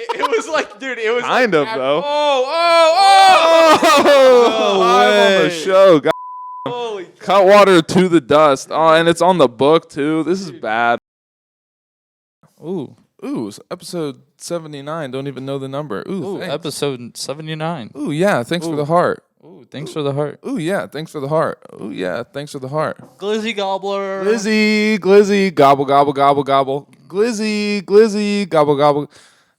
It was like, dude, it was kind like, of though. Oh, Live on the show. God. Holy Cut water to the dust. Oh, and it's on the book too. This is bad. Ooh, it's episode 79. Don't even know the number. Ooh, thanks. Episode 79. Ooh, yeah. Thanks for the heart. Ooh, thanks for the heart. Ooh, yeah. Thanks for the heart. Ooh, yeah. Thanks for the heart. Glizzy Gobbler. Glizzy, gobble, gobble, gobble, gobble. Glizzy, gobble, gobble.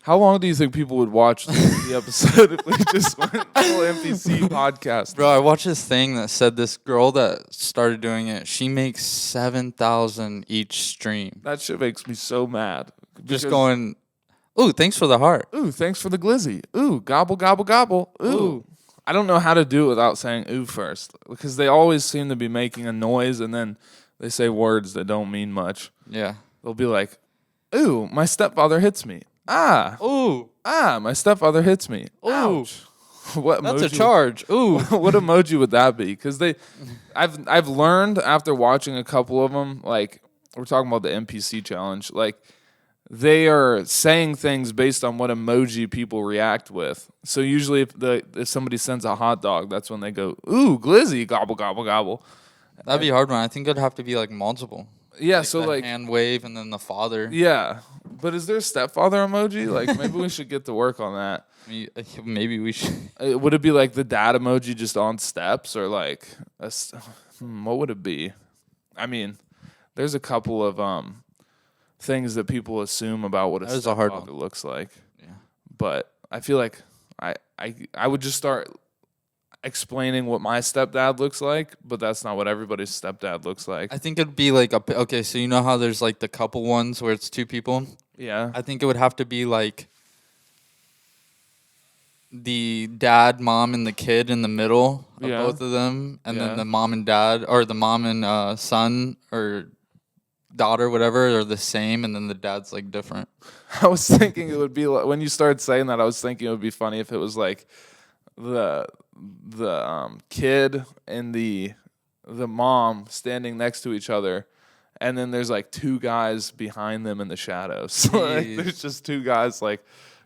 How long do you think people would watch the episode if we just went full NPC podcast? Bro, I watched this thing that said this girl that started doing it, she makes 7,000 each stream. That shit makes me so mad. Just going, ooh, thanks for the heart. Ooh, thanks for the glizzy. Ooh, gobble, gobble, gobble. Ooh. I don't know how to do it without saying ooh first, because they always seem to be making a noise and then they say words that don't mean much. Yeah. They'll be like, ooh, my stepfather hits me. Ooh. My stepfather hits me. Ooh. Ouch. What That's a emoji charge. Ooh. what emoji would that be? Because I've learned after watching a couple of them, like we're talking about the NPC challenge, like they are saying things based on what emoji people react with. So usually if somebody sends a hot dog, that's when they go, ooh, glizzy, gobble, gobble, gobble. That'd be a hard one. I think it'd have to be like multiple. Yeah, So like hand wave and then the father. Yeah. But is there a stepfather emoji? Like maybe we should get to work on that. Maybe we should. Would it be like the dad emoji just on steps, or like what would it be? I mean, there's a couple of things that people assume about what a stepfather looks like. Yeah. But I feel like I would just start explaining what my stepdad looks like, but that's not what everybody's stepdad looks like. I think it'd be like okay, so you know how there's like the couple ones where it's two people? Yeah. I think it would have to be like the dad, mom, and the kid in the middle of both of them, and then the mom and dad, or the mom and son or daughter, whatever, are the same, and then the dad's like different. I was thinking it would be like, when you started saying that, I was thinking it would be funny if it was like the kid and the mom standing next to each other, and then there's like two guys behind them in the shadows. Like, there's just two guys like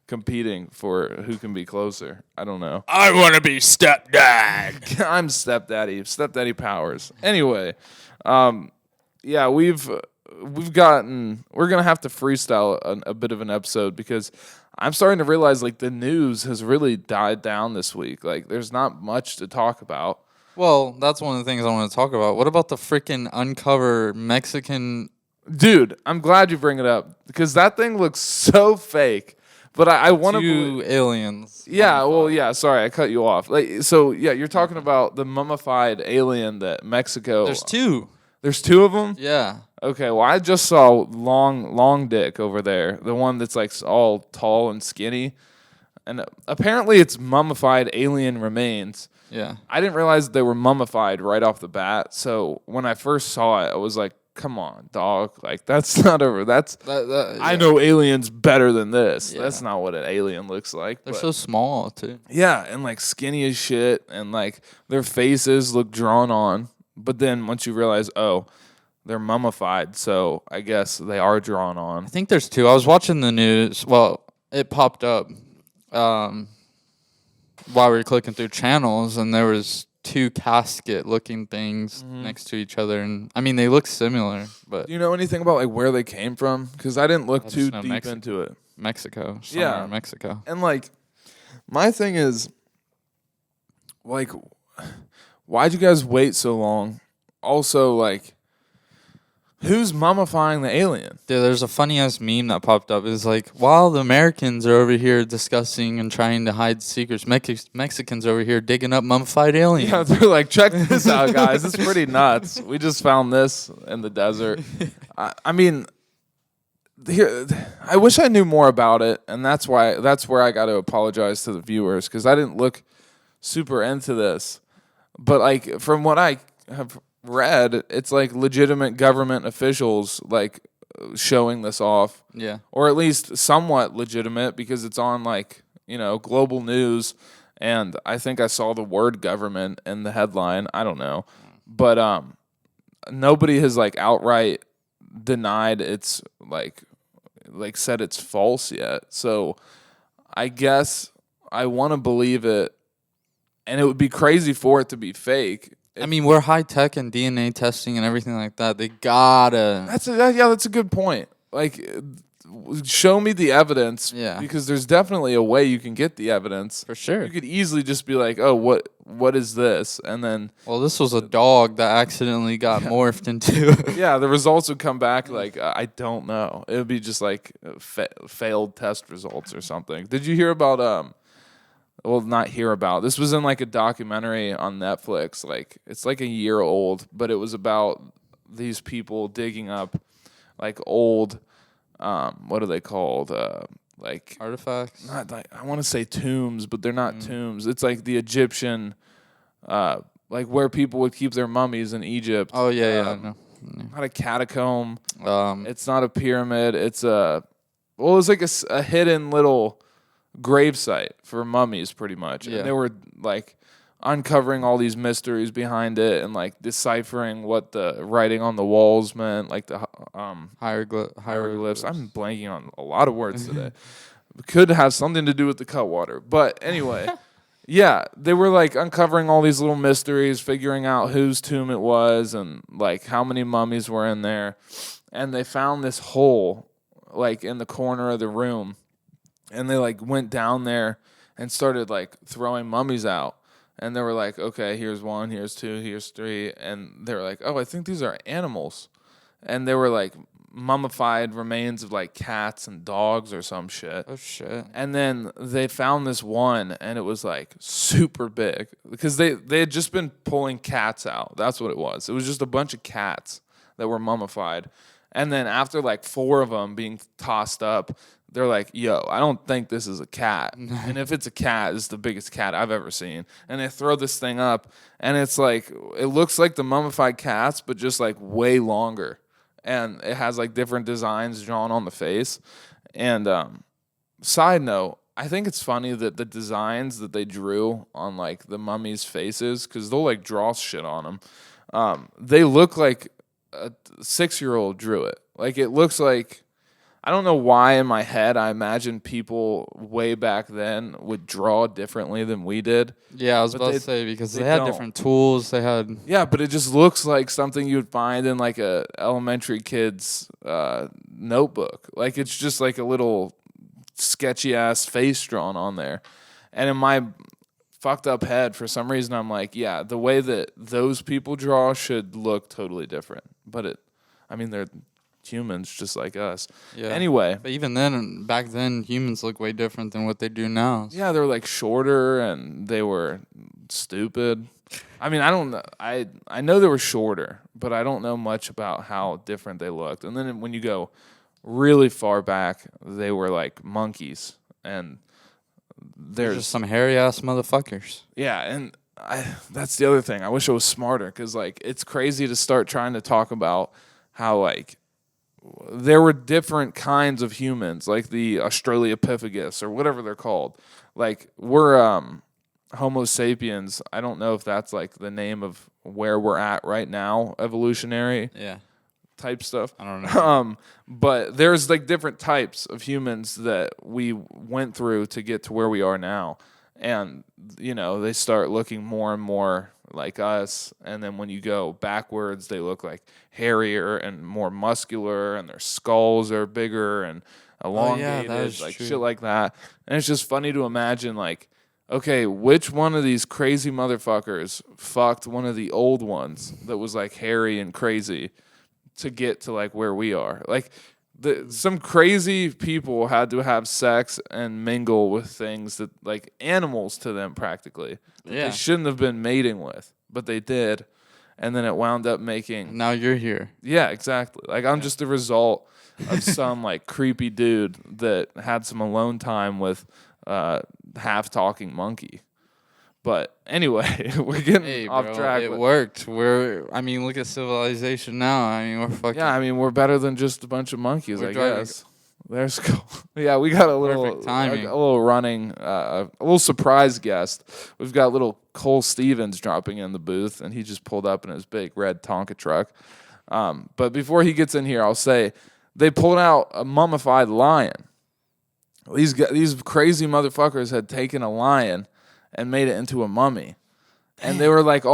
competing for who can be closer. I don't know. I want to be stepdad. I'm stepdaddy powers. Anyway, yeah, we're gonna have to freestyle a bit of an episode, because I'm starting to realize like the news has really died down this week. Like there's not much to talk about. Well, that's one of the things I want to talk about. What about the freaking uncover Mexican? Dude, I'm glad you bring it up, because that thing looks so fake. But I want to Two aliens. Yeah, well, yeah. Sorry, I cut you off. Like, so yeah, you're talking about the mummified alien that Mexico. There's two. There's two of them. Yeah. Okay. Well, I just saw long dick over there, the one that's like all tall and skinny, and apparently it's mummified alien remains. Yeah. I didn't realize they were mummified right off the bat. So when I first saw it, I was like, come on, dog. Like, that's not over. Yeah. I know aliens better than this. Yeah. That's not what an alien looks like. They're so small, too. Yeah, and like skinny as shit, and like their faces look drawn on. But then once you realize, oh, they're mummified, so I guess they are drawn on. I think there's two. I was watching the news. Well, it popped up while we were clicking through channels, and there was two casket-looking things next to each other, and I mean they look similar. But do you know anything about like where they came from? Because I didn't look too deep into it. Mexico, yeah, Mexico. And like, my thing is, like, why'd you guys wait so long? Also, like, who's mummifying the alien? Dude, there's a funny ass meme that popped up. It's like, while the Americans are over here discussing and trying to hide secrets, Mexicans are over here digging up mummified aliens. Yeah, they're like, check this out, guys. It's pretty nuts. We just found this in the desert. I mean, here, I wish I knew more about it, and that's where I got to apologize to the viewers, because I didn't look super into this. But like, from what I have read, it's like legitimate government officials like showing this off. Yeah. Or at least somewhat legitimate, because it's on like, global news, and I think I saw the word government in the headline. I don't know. But nobody has like outright denied it's like said it's false yet. So I guess I want to believe it, and it would be crazy for it to be fake. I mean, we're high tech and DNA testing and everything like that. They gotta. That's a good point. Like, show me the evidence. Yeah. Because there's definitely a way you can get the evidence. For sure. You could easily just be like, oh, what is this? And then Well, this was a dog that accidentally got morphed into. yeah, the results would come back like, I don't know. It would be just like failed test results or something. Did you hear about well, not hear about. This was in like a documentary on Netflix. Like, it's like a year old, but it was about these people digging up like old what are they called? Like Artifacts. not like, I want to say tombs, but they're not tombs. It's like the Egyptian like where people would keep their mummies in Egypt. Oh yeah, no. Not a catacomb. Um, It's not a pyramid. It's it's like a hidden little grave site for mummies, pretty much. Yeah. And they were like uncovering all these mysteries behind it and like deciphering what the writing on the walls meant, like the hieroglyphs. I'm blanking on a lot of words today. Could have something to do with the Cutwater, but anyway. Yeah, they were like uncovering all these little mysteries, figuring out whose tomb it was and like how many mummies were in there. And they found this hole like in the corner of the room. And they like went down there and started like throwing mummies out. And they were like, okay, here's 1, here's 2, here's 3. And they were like, oh, I think these are animals. And they were like mummified remains of like cats and dogs or some shit. Oh shit. And then they found this one, and it was like super big because they had just been pulling cats out. That's what it was. It was just a bunch of cats that were mummified. And then after like 4 of them being tossed up, they're like, yo, I don't think this is a cat. And if it's a cat, it's the biggest cat I've ever seen. And they throw this thing up, and it's like, it looks like the mummified cats, but just like way longer. And it has like different designs drawn on the face. And side note, I think it's funny that the designs that they drew on like the mummies' faces, because they'll like draw shit on them, they look like a 6-year-old drew it. Like it looks like, I don't know why in my head I imagine people way back then would draw differently than we did. Yeah, I was about to say because they had different tools. They had but it just looks like something you would find in like a elementary kid's notebook. Like it's just like a little sketchy ass face drawn on there. And in my fucked up head, for some reason, I'm like, yeah, the way that those people draw should look totally different. But they're humans just like us. Yeah. Anyway. But even then, back then, humans look way different than what they do now. Yeah, they were like shorter and they were stupid. I mean, I don't know. I know they were shorter, but I don't know much about how different they looked. And then when you go really far back, they were like monkeys. And they're just some hairy ass motherfuckers. Yeah, and that's the other thing. I wish I was smarter because like it's crazy to start trying to talk about how like there were different kinds of humans, like the Australopithecus or whatever they're called. Like we're Homo sapiens. I don't know if that's like the name of where we're at right now, evolutionary. Yeah. Type stuff. I don't know. But there's like different types of humans that we went through to get to where we are now. And, they start looking more and more like us. And then when you go backwards, they look like hairier and more muscular, and their skulls are bigger and elongated, like true. Shit like that. And it's just funny to imagine, like, okay, which one of these crazy motherfuckers fucked one of the old ones that was like hairy and crazy to get to like where we are? Like, some crazy people had to have sex and mingle with things that like animals to them practically. Yeah. They shouldn't have been mating with, but they did. And then it wound up making. Now you're here. Yeah, exactly. Like I'm just the result of some like creepy dude that had some alone time with half talking monkey. But anyway, we're getting off track. It worked. Look at civilization now. We're fucking. Yeah, we're better than just a bunch of monkeys, I guess. There's cool. Yeah, we got a little running, a little surprise guest. We've got little Cole Stevens dropping in the booth, and he just pulled up in his big red Tonka truck. But before he gets in here, I'll say they pulled out a mummified lion. These crazy motherfuckers had taken a lion and made it into a mummy, and they were like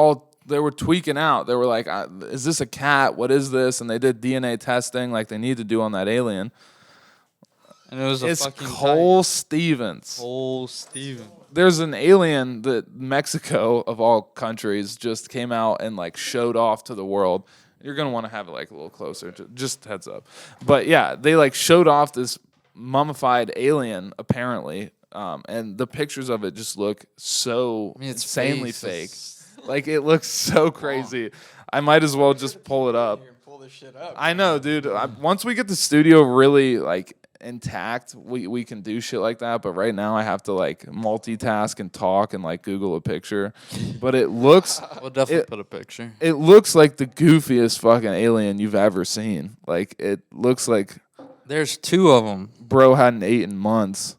they were tweaking out. They were like, "Is this a cat? What is this?" And they did DNA testing like they need to do on that alien. And it was It's fucking Cole Stevens. Cole Stevens. There's an alien that Mexico, of all countries, just came out and like showed off to the world. You're gonna want to have it like a little closer, just heads up. But yeah, they like showed off this mummified alien apparently, and the pictures of it just look so Its insanely face fake. Like it looks so crazy. I might as well just pull it up. Pull this shit up. I know, dude. Once we get the studio really like intact, we can do shit like that. But right now, I have to like multitask and talk and like Google a picture. But it looks, We'll definitely put a picture. it looks like the goofiest fucking alien you've ever seen. Like it looks like There's 2 of them. bro hadn't eaten months.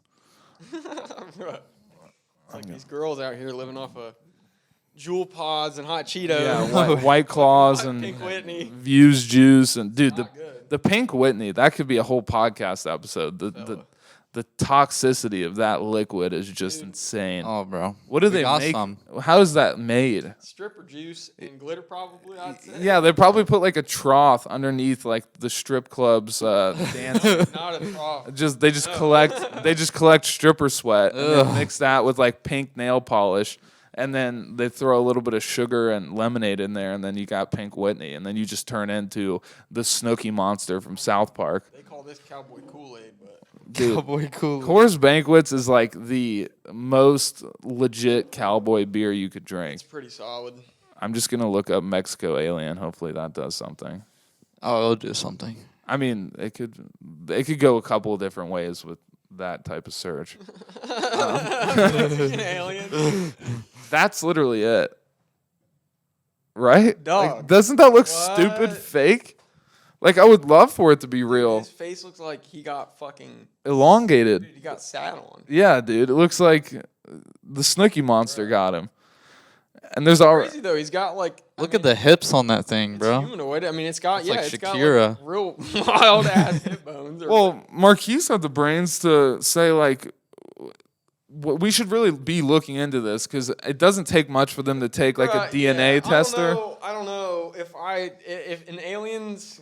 It's like these girls out here living off of Jewel Pods and hot Cheetos. Yeah, white claws and Pink Whitney. Views juice and dude, Not good. the pink Whitney, that could be a whole podcast episode. The toxicity of that liquid is just insane. Oh, bro. What do We they got make? some. How is that made? Stripper juice and glitter, probably. I'd say. Yeah, they probably put like a trough underneath like the strip club's dance. Not a trough. They just collect stripper sweat and then mix that with like pink nail polish, and then they throw a little bit of sugar and lemonade in there, and then you got Pink Whitney, and then you just turn into the Snooki monster from South Park. They call this cowboy Kool-Aid, but Dude, Cowboy cool. Coors Banquets is like the most legit cowboy beer you could drink. it's pretty solid. I'm just gonna look up Mexico alien. Hopefully that does something. Oh, it'll do something. I mean, it could go a couple of different ways with that type of search. An alien. That's literally it, right? Dog. Like, doesn't that look What? stupid fake? Like I would love for it to be real, His face looks like he got fucking. elongated. Dude, he got sat on. Yeah, dude, it looks like the Snooki monster got him. And there's already Crazy though. He's got like. Look at the hips on that thing, It's bro. humanoid. I mean, it's got It's like it's got Shakira. like real wild ass hip bones. Or well, Marquise had the brains to say like we should really be looking into this because it doesn't take much for them to take like a DNA tester. I don't know if in aliens.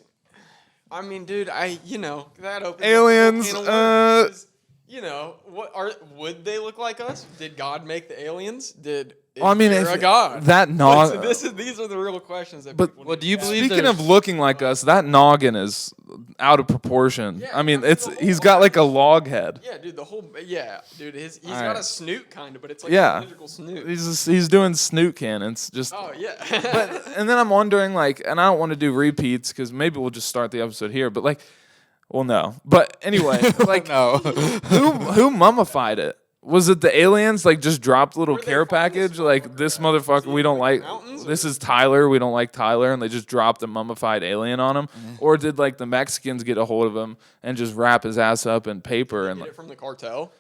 I mean, dude, that opens Aliens, up a can of worms, 'cause, would they look like us? Did God make the aliens? I mean, there if a God? that These are the real questions that But- people Well, need do you to ask. believe Speaking there's- of looking like us, that noggin is out of proportion. Yeah, I mean, I mean, the whole he's got like a log head. Yeah, dude, he's got Alright. a snoot kind of, but it's like Yeah. a cylindrical snoot. He's doing snoot cannons. Just Oh yeah. and then I'm wondering like, and I don't want to do repeats because maybe we'll just start the episode here. But like, well, no. But anyway, like, No. who mummified it? Was it the aliens? Like, just dropped a little Where did they care find this package? Like, this motherfucker? motherfucker, we don't like like. mountains, This or- is Tyler. We don't like Tyler, and they just dropped a mummified alien on him. Or did like the Mexicans get a hold of him and just wrap his ass up in paper and Get like, it from the cartel.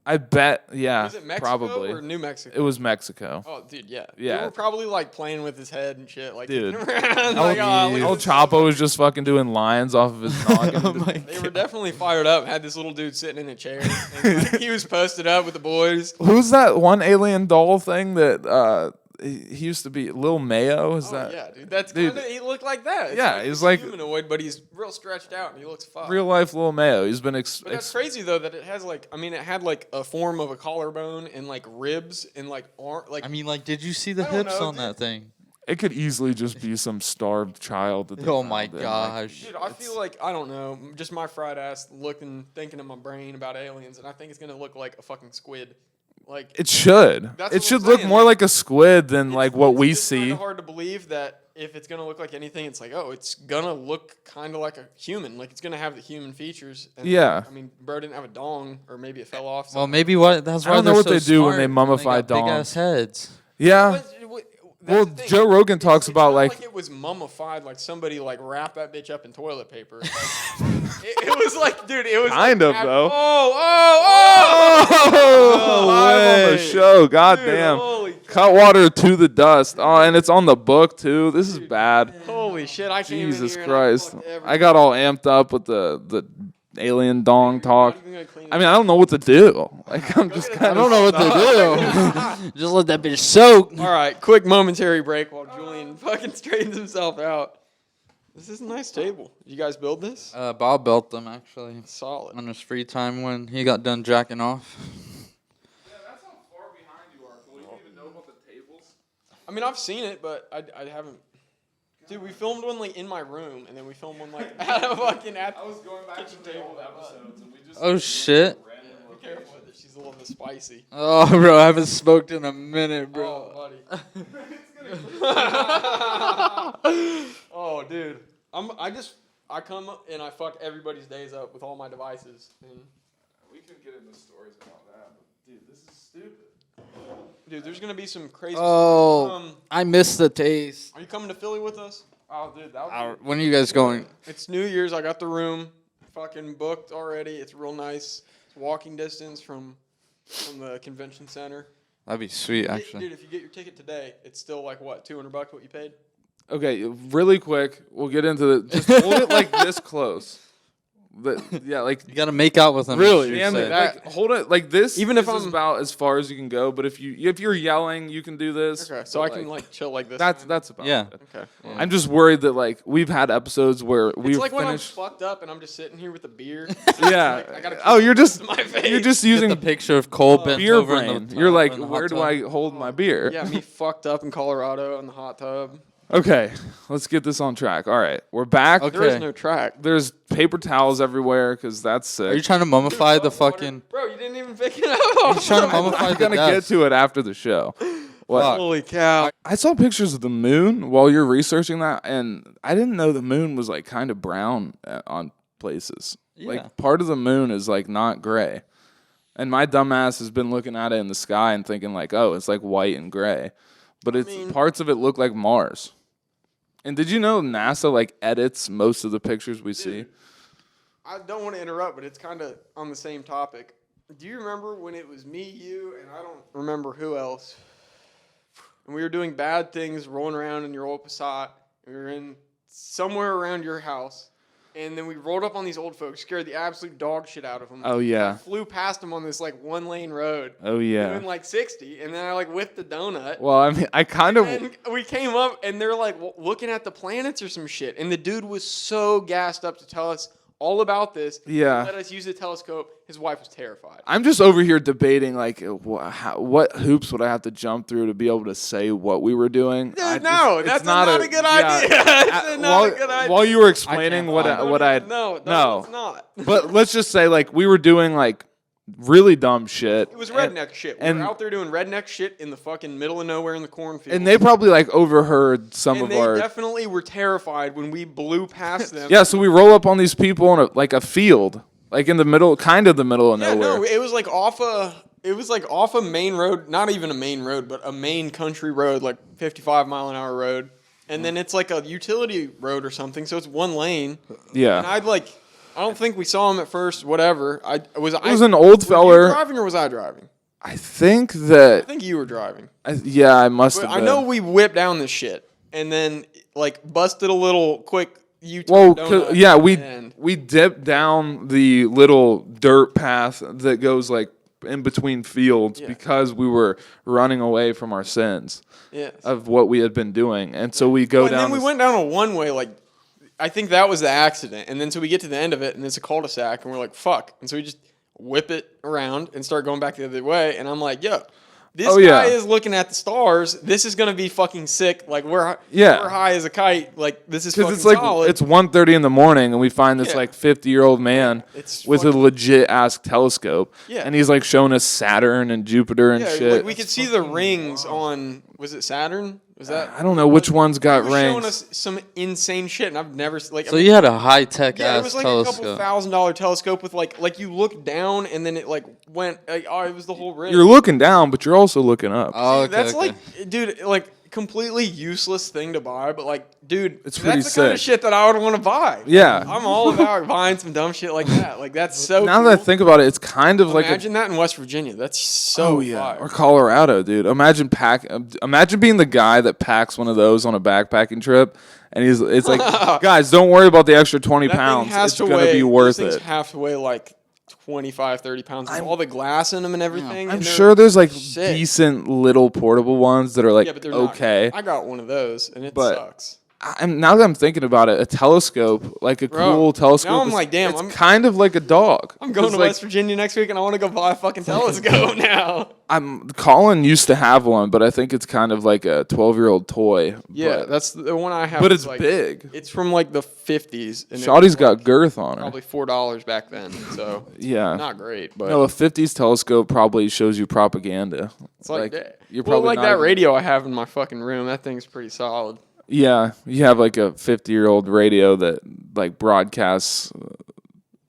I bet, yeah, Was it Mexico probably. or New Mexico? It was Mexico. Oh, dude, yeah. Yeah. They were probably like playing with his head and shit, like Dude. kicking around. Like, oh, look at El this. Chapo was just fucking doing lines off of his noggin. They were definitely fired up. Had this little dude sitting in a chair. And, like, he was posted up with the boys. Who's that one alien doll thing that he used to be? Lil Mayo? Is Oh that yeah, dude. That's Dude. kind of he looked like that. It's Yeah, he's like- humanoid, but he's real stretched out and he looks fucked. real life Lil Mayo? He's been But that's crazy though that it has like it had like a form of a collarbone and like ribs and like arm like I mean, like, did you see the I don't hips know, on dude. that thing? It could easily just be some starved child. That they Oh my found and, like, gosh. dude, I feel like I don't know, just my fried ass thinking in my brain about aliens, and I think it's gonna look like a fucking squid. Like it should. That's It what should I'm look saying, more like, like a squid than like what we it's see. Kind of hard to believe that if it's gonna look like anything, it's like it's gonna look kind of like a human. Like it's gonna have the human features. And, Yeah. I mean, bro didn't have a dong, or maybe it fell off. Well, maybe that's I why don't know they're what so they do when smart, they mummify got big dongs. ass heads. Yeah. Well, Joe Rogan talks It's about not like it was mummified, like somebody like wrapped that bitch up in toilet paper. Like, it was like, dude, it was Kind like, of, though. Oh, live on the way. show. God Dude, damn. holy Cut water to the dust. Oh, and it's on the book too. This is bad. Holy shit! I came in Jesus here Christ. And I, fucked I got all amped up with the alien dong talk. Not even gonna clean it. I mean, I don't know what to do. Like, I'm just kind I of. don't know what to do. Just let that bitch soak. All right, quick momentary break while Julian fucking straightens himself out. This is a nice table. Did you guys build this? Bob built them actually Solid. on his free time when he got done jacking off. Yeah, that's how far behind you are. Will you even know about the tables? I mean, I've seen it, but I haven't. Dude, we filmed one like in my room, and then we filmed one like at a fucking I was going back kitchen to the table. old episodes, and we just. Oh shit. Be careful with it. She's a little bit spicy. Oh, bro, I haven't smoked in a minute, bro. Oh, buddy. Oh, dude. I come up and I fuck everybody's days up with all my devices. And We can get into stories about that, but dude, this is stupid. dude, there's gonna be some crazy. Oh, I missed the taste. Are you coming to Philly with us? Oh, dude, that would When are you guys going? It's New Year's. I got the room fucking booked already. It's real nice. It's walking distance from the convention center. That'd be sweet, actually. Dude, if you get your ticket today, it's still like what, $200 what you paid? Okay, really quick, we'll get into the. Just hold it like this close. Yeah, like You gotta make out with him. really, you man, said. like hold it like this. Even if this is I'm- about as far as you can go. But if you're yelling, you can do this. Okay, so but, I can like chill like this. That's about Yeah. it. Okay. I'm just worried that like we've had episodes where It's we've like when I'm finished. fucked up and I'm just sitting here with a beer. Yeah. I gotta Oh, you're just my face. you're just Get using the picture of Cole bent beer over in brain. the You're like, in the hot where do tub. I hold my beer? Yeah, me fucked up in Colorado in the hot tub. Okay, let's get this on track. All right, we're back. Okay. There is no track. There's paper towels everywhere because that's sick. Are you trying to mummify the fucking? Bro, you didn't even pick it up. He's trying to mummify I'm the gonna get desk. to it after the show. What? Fuck. Holy cow. I saw pictures of the moon while you're researching that, and I didn't know the moon was like kind of brown on places. Yeah. Like part of the moon is like not gray, and my dumbass has been looking at it in the sky and thinking like, oh, it's like white and gray, but it's parts of it look like Mars. And did you know NASA like edits most of the pictures we see? I don't want to interrupt, but it's kind of on the same topic. Do you remember when it was me, you, and I don't remember who else? And we were doing bad things, rolling around in your old Passat. We were in somewhere around your house. And then we rolled up on these old folks, scared the absolute dog shit out of them. Oh yeah. Flew past them on this like 1-lane road. Oh yeah. Doing like 60. And then I like whipped the donut. Well, I mean, I kind of. And we came up and they're like looking at the planets or some shit. And the dude was so gassed up to tell us all about this. Yeah. Let us use the telescope. His wife was terrified. I'm just over here debating like what hoops would I have to jump through to be able to say what we were doing. Dude, no, that's not a good idea. That's not a good idea. While you were explaining can't what I No, no. it's not. But let's just say like we were doing like really dumb shit. It was redneck shit. We and- were out there doing redneck shit in the fucking middle of nowhere in the cornfield. And they probably like overheard some And of they our. definitely were terrified when we blew past them. Yeah, so we roll up on these people in a field, like in the middle, kind of the middle of Yeah, nowhere. no, it was like off a main road, not even a main road, but a main country road, like 55-mile-an-hour road. And then it's like a utility road or something, so it's one lane. Yeah. And I don't think we saw him at first, whatever. It was an old Were you feller. driving or was I driving? I think I that. think you were driving. Yeah, I must But have I been. know we whipped down this shit and then like busted a little quick U-turn. Well, donut yeah, and- we dipped down the little dirt path that goes like in between fields Yeah. because we were running away from our sins Yes. of what we had been doing, and so we go Well, and down. then we this- went down a one-way, like, I think that was the accident. And then so we get to the end of it, and it's a cul-de-sac, and we're like, fuck. And so we just whip it around and start going back the other way. And I'm like, yo, this Oh, yeah. guy is looking at the stars. This is going to be fucking sick. Like, we're Yeah. high as a kite. Like, this is fucking Because it's like solid. it's 1:30 in the morning, and we find this Yeah. like 50-year-old man It's with fucking- a legit ass telescope, Yeah. and he's like showing us Saturn and Jupiter and yeah, shit. like, we could see the rings on, was it Saturn? Was that? I don't know which ones got He was showing rings. us some insane shit, and I've never, like, So you had a high tech yeah, it ass was like a couple telescope. $1,000 telescope with like you look down and then it like went like, oh, it was the whole ring. You're looking down, but you're also looking up. Oh, okay, That's okay. like, dude, like completely useless thing to buy, but like, dude, It's pretty that's the kind of sick. shit that I would want to buy. Yeah. I'm all about buying some dumb shit like that. Like that's so. Now cool. that I think about it, it's kind of like a Imagine that in West Virginia. That's so fire. or Colorado, dude. Imagine being the guy that packs one of those on a backpacking trip, And it's like, guys, don't worry about the extra 20 That pounds. thing has It's to going to weigh, be worth those things it. have to weigh like 25, 30 pounds with all the glass in them and everything. I'm and they're sure there's like sick. decent little portable ones that are like Yeah, but they're okay. not. I got one of those, and it But- sucks. Now that I'm thinking about it, a telescope, like a Bro, cool telescope, now I'm like, damn, it's I'm- kind of like a dog. I'm going 'Cause, to like, West Virginia next week, and I want to go buy a fucking telescope now. Colin used to have one, but I think it's kind of like a 12-year-old toy. Yeah, but, that's the one I have. but is it's like, big. It's from like the 50s. And Shawty's it was got girth on her. probably $4 back then, so Yeah. not great. But No, a 50s telescope probably shows you propaganda. it's like that. You're Well, probably like not that even- radio I have in my fucking room. That thing's pretty solid. Yeah, you have like a 50-year-old radio that like broadcasts,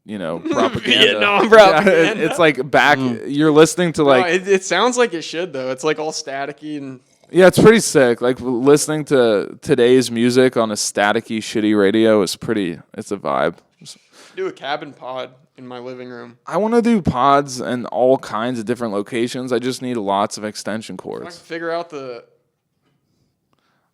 propaganda. Vietnam Yeah, propaganda. it's like back. You're listening to like. No, it sounds like it should though. It's like all staticky and Yeah, it's pretty sick. Like listening to today's music on a staticky, shitty radio is pretty. It's a vibe. do a cabin pod in my living room. I want to do pods in all kinds of different locations. I just need lots of extension If I can cords. figure out the.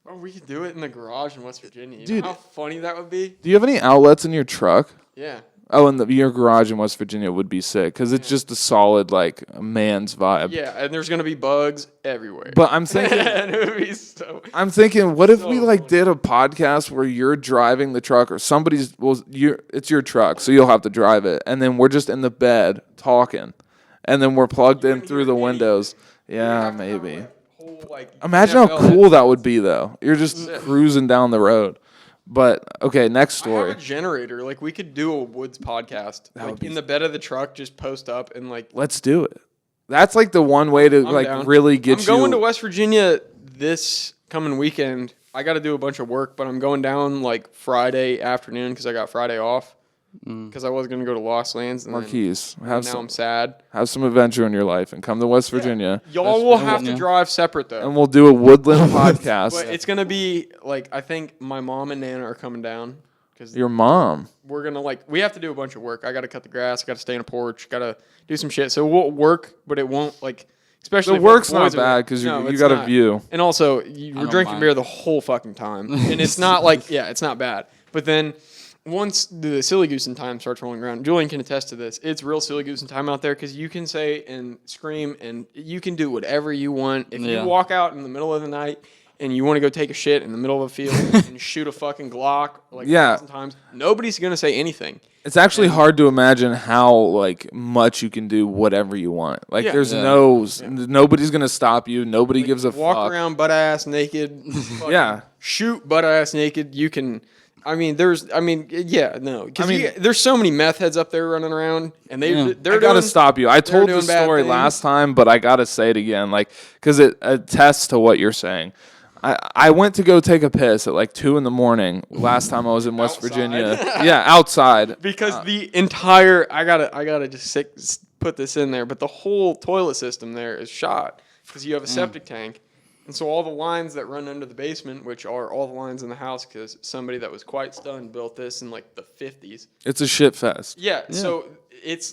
Oh, we could do it in the garage in West Virginia. You Dude. know how funny that would be? Do you have any outlets in your truck? Yeah. Oh, and your garage in West Virginia would be sick because it's just a solid like man's vibe. Yeah, and there's gonna be bugs everywhere. But I'm thinking. and it would be so. I'm thinking, what if we So like funny. did a podcast where you're driving the truck or somebody's it's your truck, so you'll have to drive it, and then we're just in the bed talking, and then we're plugged in through the windows. Yeah, maybe. Imagine how cool that would be, though. You're just cruising down the road. But okay, next I have a story. generator. Like we could do a woods podcast. Like in the bed of the truck, just post up and like. Let's do it. That's like the one way to I'm like down. really get I'm going you. to West Virginia this coming weekend. I got to do a bunch of work, but I'm going down like Friday afternoon because I got Friday off. Because I was gonna go to Lost Lands. And Marquise, then, have now some I'm sad. have some adventure in your life and come to West Virginia, Y'all will have to drive separate though. and we'll do a woodland podcast. But it's gonna be like I think my mom and Nana are coming down because Your mom. we're gonna we have to do a bunch of work. I gotta cut the grass. I gotta stay in a porch. Gotta do some shit. So we'll work, but it won't like. Especially The if it's work's not boys, it won't- bad because No, you it's got a not. view. And also, we're don't drinking mind. beer the whole fucking time, and it's not like it's not bad. But then once the silly goose in time starts rolling around, Julian can attest to this. It's real silly goose in time out there because you can say and scream and you can do whatever you want. If Yeah. you walk out in the middle of the night and you want to go take a shit in the middle of a field and shoot a fucking Glock like Yeah. 1,000 times, nobody's gonna say anything. It's actually hard to imagine how like much you can do whatever you want. Like Yeah. there's Yeah. nobody's gonna stop you. Nobody gives a Walk fuck. around butt ass naked. fucking Yeah. Shoot butt ass naked. You can. There's so many meth heads up there running around, and Yeah. they're I gotta doing, stop you. I told the doing bad story things. last time, but I gotta say it again, like because it attests to what you're saying. I went to go take a piss at like 2 a.m. last time I was in West Outside. Virginia. Yeah, outside. because the entire I gotta just put this in there, but the whole toilet system there is shot because you have a septic tank. And so all the lines that run under the basement, which are all the lines in the house, because somebody that was quite stunned built this in like the 50s. It's a shit fest. Yeah, so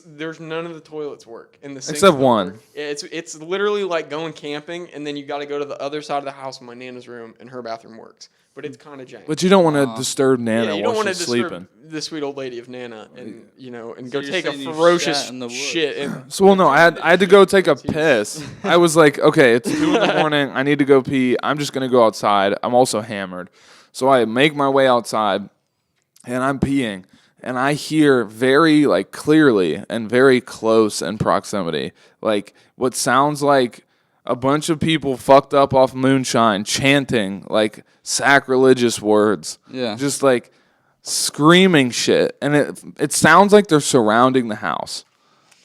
there's none of the toilets work in the sinks Except don't one. work. It's literally like going camping, and then you got to go to the other side of the house in my Nana's room, and her bathroom works, but it's kind of jank. But you don't want to disturb Nana You don't while want to she's disturb sleeping. the sweet old lady of Nana, and and go you're take a saying you ferocious shat in the woods. shit. And So well, no, I had to go take a piss. I was like, okay, it's 2 a.m. I need to go pee. I'm just gonna go outside. I'm also hammered, so I make my way outside, and I'm peeing, and I hear very like clearly and very close in proximity, like what sounds like a bunch of people fucked up off moonshine chanting like sacrilegious words. Yeah. Just like screaming shit, and it sounds like they're surrounding the house.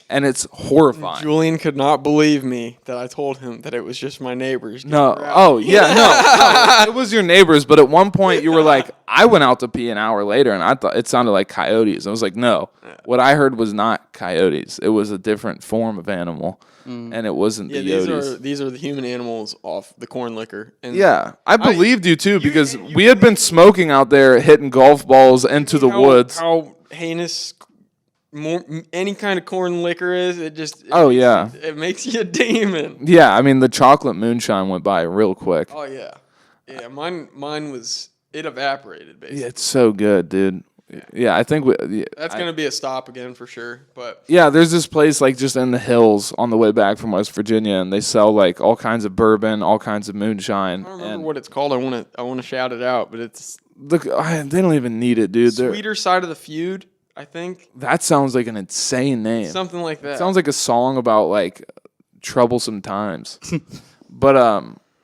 And it's horrifying. Julian could not believe me that I told him that it was just my neighbors. No. Oh, yeah. No. It was your neighbors. But at one point, you were like, I went out to pee an hour later, and I thought it sounded like coyotes. I was like, no. What I heard was not coyotes. It was a different form of animal, and it wasn't the yotes. these are the human animals off the corn liquor. And Yeah, I believed you too because we had been smoking out there, hitting golf balls into the woods. How heinous any kind of corn liquor is, it makes you a demon. Yeah, I mean the chocolate moonshine went by real quick. Oh yeah, yeah. Mine was it evaporated basically. Yeah, it's so good, dude. Yeah, I think That's gonna be a stop again for sure. But yeah, there's this place like just in the hills on the way back from West Virginia, and they sell like all kinds of bourbon, all kinds of moonshine. I don't remember what it's called. I want to shout it out, but it's Look, they don't even need it, dude. Sweeter Side of the Feud, I think. That sounds like an insane name. Something like that. It sounds like a song about like troublesome times. But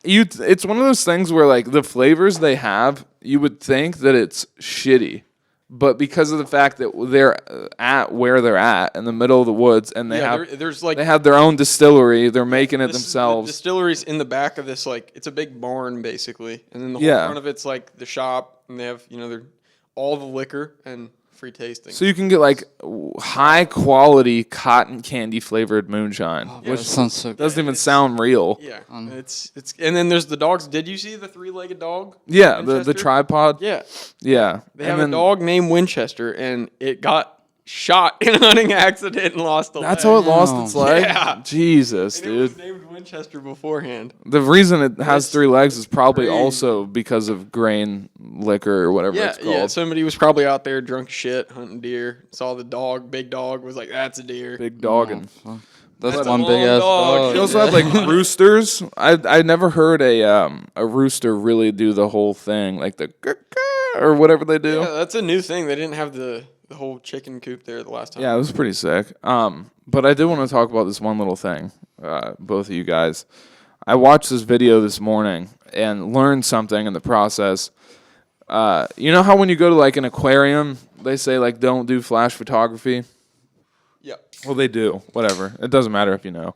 it's one of those things where like the flavors they have, you would think that it's shitty. But because of the fact that they're at where they're at in the middle of the woods, and they there's like they have their own distillery, they're making it themselves. The distillery's in the back of this, like it's a big barn basically, and then the whole front of it's like the shop, and they have they're all the liquor and free tasting. So you can get like high quality cotton candy flavored moonshine, Which sounds so good. doesn't even sound real. Yeah, it's and then there's the dogs. Did you see the 3-legged dog? Yeah, the Winchester? tripod. Yeah, Yeah, they have a dog named Winchester, and it got shot in a hunting accident and lost a leg. That's how it lost its leg. Yeah. Jesus, And it was dude. named Winchester beforehand. The reason it has 3 legs is probably crazy. also because of grain liquor or whatever it's called. Yeah. Somebody was probably out there drunk as shit hunting deer. Saw the dog, big dog, was like, "That's a deer." Big dog and. That's That's a one long big ass dog. dog. They also have like roosters. I never heard a rooster really do the whole thing, like the or whatever they do. Yeah, that's a new thing. They didn't have the whole chicken coop there the last time. Yeah, it was pretty sick. But I did want to talk about this one little thing, both of you guys. I watched this video this morning and learned something in the process. You know how when you go to like an aquarium, they say like don't do flash photography? Yeah. Well, they do. Whatever. It doesn't matter if you know.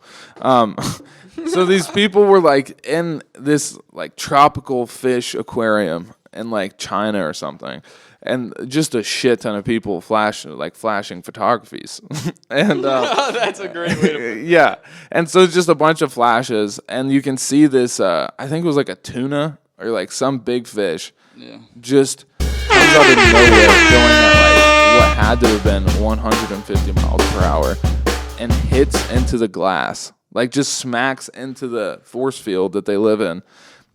So these people were like in this like tropical fish aquarium in like China or something. And just a shit ton of people flashing photographies. And That's a great way to put it. yeah. And so it's just a bunch of flashes. And you can see this, I think it was like a tuna or like some big fish. Yeah. Just comes out of nowhere going at like what had to have been 150 miles per hour and hits into the glass. Like just smacks into the force field that they live in.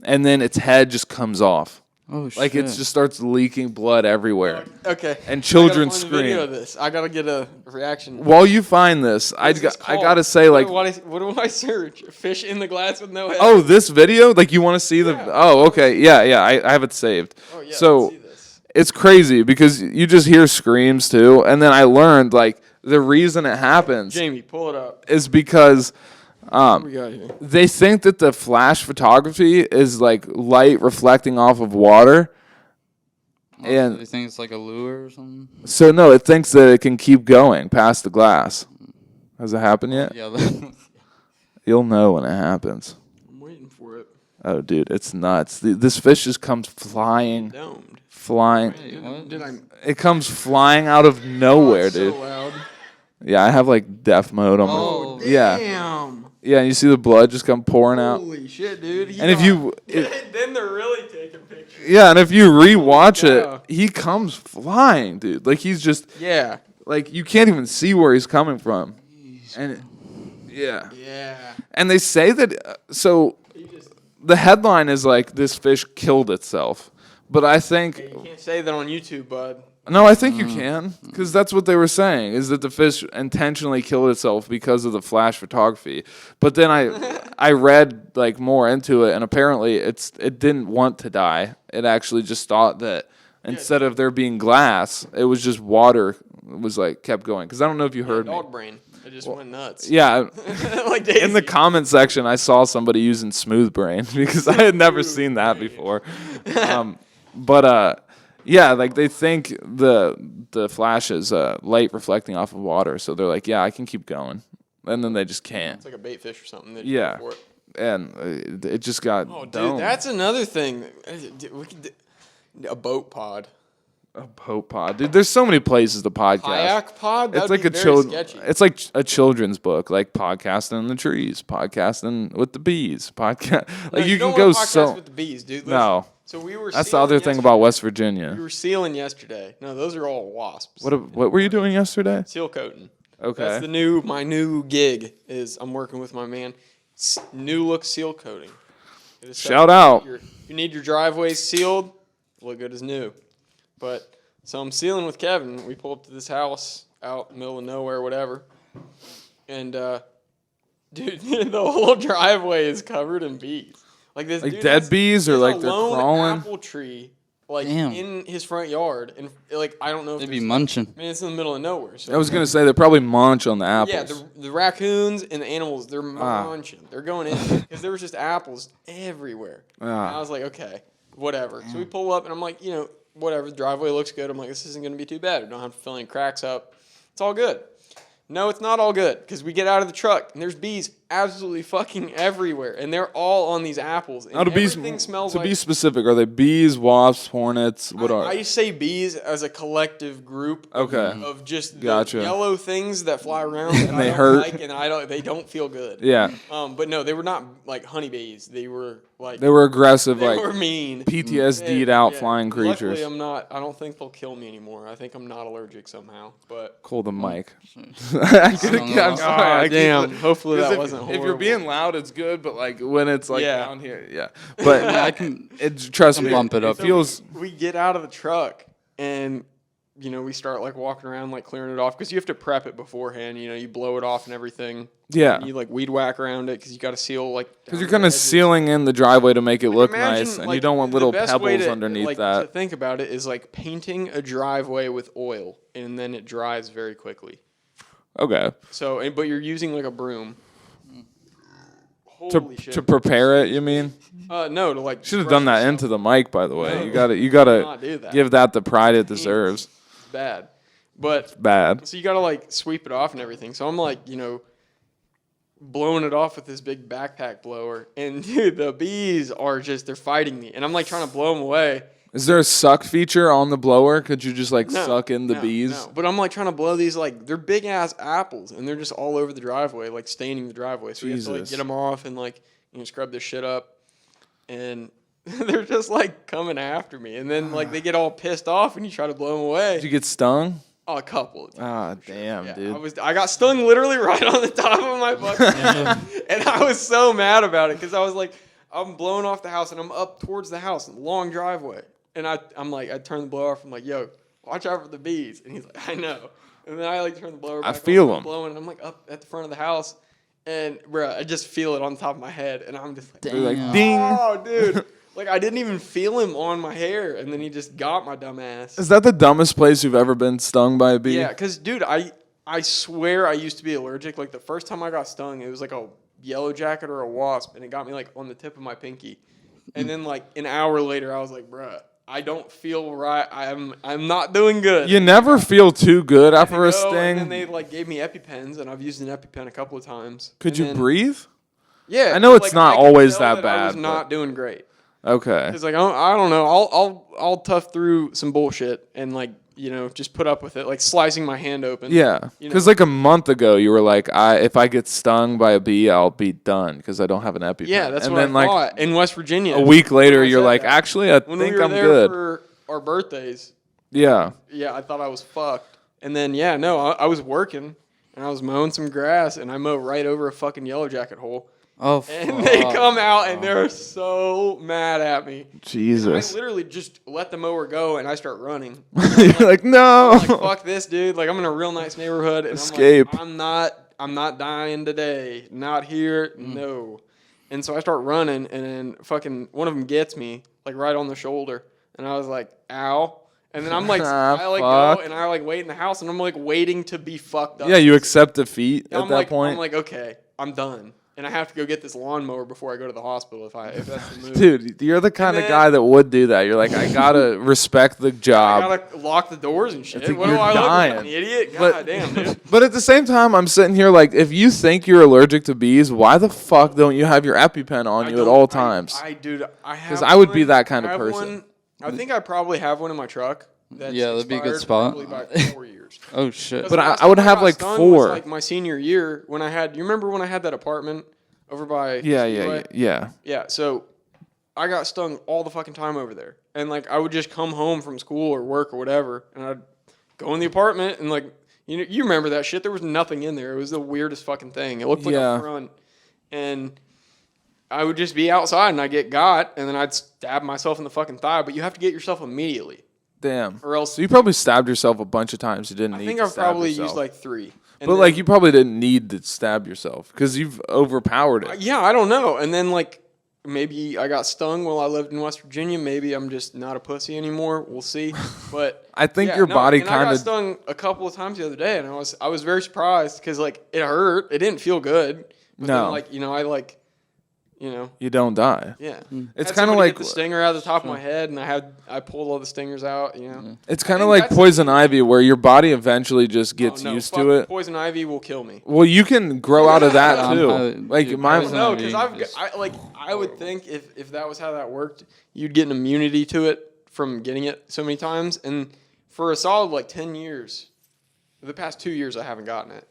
And then its head just comes off. Oh shit. Like it just starts leaking blood everywhere. Okay. And children I gotta find the video scream. of this. I gotta get a reaction. While you find this, I What's this called? gotta say like, what do I search? Fish in the glass with no head. oh, this video? Like you want to see the? Yeah. Oh, okay, yeah. I have it saved. Oh, yeah, So let's see this. it's crazy because you just hear screams too, and then I learned like the reason it happens Jamie, pull it up. is because What we got here? they think that the flash photography is like light reflecting off of water. And you think it's like a lure or something? so no, it thinks that it can keep going past the glass. Has it happened yet? Yeah. You'll know when it happens. I'm waiting for it. Oh, dude, it's nuts. This fish just comes flying. Domed. Wait, what? Did I? It comes flying out of nowhere, dude. So loud. Yeah, I have like death mode on Oh, my. Yeah, Damn. yeah. And you see the blood just come pouring out. Holy shit, dude. And if you, then they're really taking pictures. yeah, and if you rewatch Yeah. it, he comes flying, dude. Like he's just Yeah. like you can't even see where he's coming from. And yeah, Yeah. and they say that. So You just the headline is like this fish killed itself, but I think. you can't say that on YouTube, bud. No, I think you can, because that's what they were saying, is that the fish intentionally killed itself because of the flash photography. But then I read like more into it, and apparently it didn't want to die. It actually just thought that instead of there being glass, it was just water. It was like kept going. Because I don't know if you heard me. Dog brain. It just went nuts. Yeah, Like in the Daisy. comment section, I saw somebody using smooth brain because I had never seen that before. Yeah, like they think the flash is light reflecting off of water, so they're like, yeah, I can keep going, and then they just can't. It's like a bait fish or something. That Yeah. For it. And it just got Oh, dude, domed. that's another thing. We could a boat pod. A boat pod, dude. There's so many places to podcast. Kayak pod? It's That'd like be a very sketchy. It's like a children's book, like podcasting in the trees, podcasting with the bees, podcast. No, Like you don't can go wanna podcast so. with the bees, dude. Listen. No, So we were. that's the sealing other thing yesterday. about West Virginia. We were sealing yesterday. No, those are all wasps. What were you doing yesterday? Seal coating. Okay. That's my new gig is I'm working with my man. New look seal coating. It is Shout something out. You need your driveways sealed. look good as new. But so I'm sealing with Kevin. We pull up to this house out in the middle of nowhere, whatever. And dude, the whole driveway is covered in bees. Like this, Like dude dead bees or has like a they're lone crawling? apple tree, like Damn. in his front yard, and like I don't know if They'd be there's- munching. I mean, it's in the middle of nowhere. So I was gonna say they probably munch on the apples. yeah, the raccoons and the animals, they're munching. They're going in because there was just apples everywhere. And I was like, okay, whatever. So we pull up, and I'm like, whatever. The driveway looks good. I'm like, this isn't going to be too bad. We don't have to fill any cracks up. It's all good. No, it's not all good because we get out of the truck, and there's bees absolutely fucking everywhere, and they're all on these apples. And Now, everything smells like... be specific, are they bees, wasps, hornets? What are? I say bees as a collective group of just the Gotcha. yellow things that fly around and they I don't hurt. like, and they don't feel good. Yeah, But no, they were not like honeybees. They were like they were aggressive, they like were mean. PTSD'd out flying creatures. Luckily, I don't think they'll kill me anymore. I think I'm not allergic somehow. But Call the mic. know. I'm sorry. I keep damn. it- Hopefully 'cause that if, wasn't horrible. If you're being loud, it's good, but like when it's like Yeah. down here, yeah. But Yeah, I can trust me, bump it up. It feels we get out of the truck and we start like walking around like clearing it off because you have to prep it beforehand. You blow it off and everything. yeah. And you like weed whack around it because you got to seal like. Because you're down kind the of edges. sealing in the driveway to make it look Imagine, nice, and like, you don't want the little best way pebbles to, underneath like, that. To think about it is like painting a driveway with oil, and then it dries very quickly. Okay. So, but you're using like a broom. To Holy shit! to prepare it, you mean? No, to like. Should have brush done that yourself. into the mic, by the way. No. You gotta Not do that. give that the pride it deserves. It's bad, but Bad. so you got to like sweep it off and everything. So I'm like, blowing it off with this big backpack blower, and dude, the bees are they're fighting me, and I'm like trying to blow them away. Is there a suck feature on the blower? Could you just like No, suck in the no, bees? no. But I'm like trying to blow these they're big ass apples, and they're just all over the driveway, like staining the driveway. So you have to like Jesus. get them off and like scrub this shit up, and they're just like coming after me, and then like they get all pissed off, and you try to blow them away. Did you get stung? Oh, a couple. Ah, damn, Yeah, dude. I got stung literally right on the top of my fucking head, and I was so mad about it because I was like, I'm blowing off the house, and I'm up towards the house, long driveway, and I'm like, I turn the blower off, I'm like, yo, watch out for the bees, and he's like, I know, and then I like turn the blower back feel on, 'em. blowing, and I'm like up at the front of the house, and bro, I just feel it on top of my head, and I'm just like, You're like, Damn. ding. oh, dude. Like, I didn't even feel him on my hair, and then he just got my dumb ass. Is that the dumbest place you've ever been stung by a bee? Yeah, because, dude, I swear I used to be allergic. Like, the first time I got stung, it was like a yellow jacket or a wasp, and it got me, like, on the tip of my pinky. And then, like, an hour later, I was like, bruh, I don't feel right. I'm not doing good. You never feel too good after a Go, sting. And then they, like, gave me EpiPens, and I've used an EpiPen a couple of times. Could And you then- breathe? Yeah. I know but, it's like, not I could always tell that I was bad, not doing great. Okay. It's like I don't know. I'll tough through some bullshit and like just put up with it. Like slicing my hand open. Yeah, because like a month ago, you were like, if I get stung by a bee, I'll be done because I don't have an EpiPen. Yeah, that's and what then I like thought. In West Virginia. a week later, when I you're said like, that. actually, I when think we were I'm there good. for our birthdays, Yeah. yeah, I thought I was fucked. And then I was working and I was mowing some grass and I mow right over a fucking yellow jacket hole. Oh, And they come out and they're so mad at me. Jesus. I literally just let the mower go and I start running. You're like, no. I'm like, fuck this, dude. Like, I'm in a real nice neighborhood. And Escape. I'm like, I'm not dying today. Not here. No. And so I start running, and then fucking one of them gets me, like, right on the shoulder. And I was like, ow. And then I'm like, I like Fuck. go, and I like wait in the house, and I'm like waiting to be fucked up. Yeah, you accept defeat I'm at that like, point. I'm like, okay, I'm done. And I have to go get this lawnmower before I go to the hospital if that's the move. Dude, you're the kind of then- guy that would do that. You're like, I gotta respect the I job. gotta lock the doors and shit. It's like What do you're I look like, dying. an idiot? But- God damn, dude. But at the same time, I'm sitting here like, if you think you're allergic to bees, why the fuck don't you have your EpiPen on you at all times? Dude, I have. 'Cause I would be one- that kind of I have person. one- I think I probably have one in my truck. That's Yeah, that'd be a good expired spot. Probably by 4 years. Oh shit. But The I last would time have, got like, stung 4. Was like my senior year when I had. You remember when I had that apartment over by? Yeah. Yeah. So I got stung all the fucking time over there, and like I would just come home from school or work or whatever, and I'd go in the apartment and like you remember that shit. There was nothing in there. It was the weirdest fucking thing. It looked like Yeah. a front, and I would just be outside and I get got, and then I'd stab myself in the fucking thigh. But you have to get yourself immediately, Damn. or else. So you probably stabbed yourself a bunch of times. You didn't I need think to I've stab probably yourself. used like 3. And But then- like you probably didn't need to stab yourself because you've overpowered it. yeah, I don't know. And then like maybe I got stung while I lived in West Virginia. Maybe I'm just not a pussy anymore. We'll see. But I think yeah, your no, body and I kind got of. stung a couple of times the other day, and I was very surprised because like it hurt. It didn't feel good. But No. then, like I like You don't die. yeah. It's Had kind of somebody like get the stinger out of the top of my head, and I pulled all the stingers out. it's kind I of think like that's- poison ivy, where your body eventually just gets Oh, no, used fuck, to it. Poison ivy will kill me. Well, you can grow out of that Yeah, too. Like dude, my poison No, ivy because is I would think if that was how that worked, you'd get an immunity to it from getting it so many times. And for a solid like 10 years, the past 2 years, I haven't gotten it.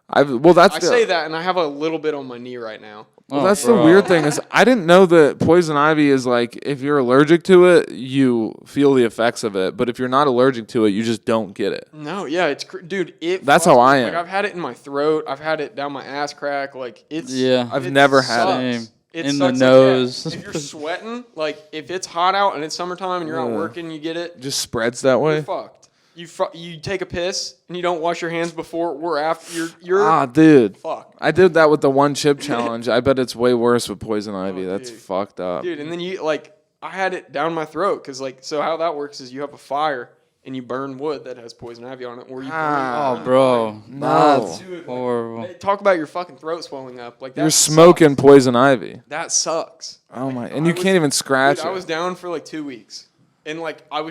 that's I the, say that, and I have a little bit on my knee right now. Well, that's the weird thing is I didn't know that poison ivy is like if you're allergic to it, you feel the effects of it. But if you're not allergic to it, you just don't get it. No, yeah, dude. That's fucks how I me. am. Like I've had it in my throat. I've had it down my ass crack. Like it's I've it never had it. sucks. It In sucks the like, yeah, nose. if you're sweating, like if it's hot out and it's summertime and you're out working, you get it. Just spreads that way. You're fucked. You take a piss and you don't wash your hands before or after. You're Dude. fucked, I did that with the one chip challenge. I bet it's way worse with poison ivy. That's dude. fucked up. dude. And then I had it down my throat because so how that works is you have a fire and you burn wood that has poison ivy on it, or you burn Oh, bro. No. That's Dude, horrible. talk about your fucking throat swelling up. Like that You're smoking sucks. poison ivy. That sucks. Oh my! Like, And you I was- can't even scratch Dude, it. I was down for like 2 weeks, and like I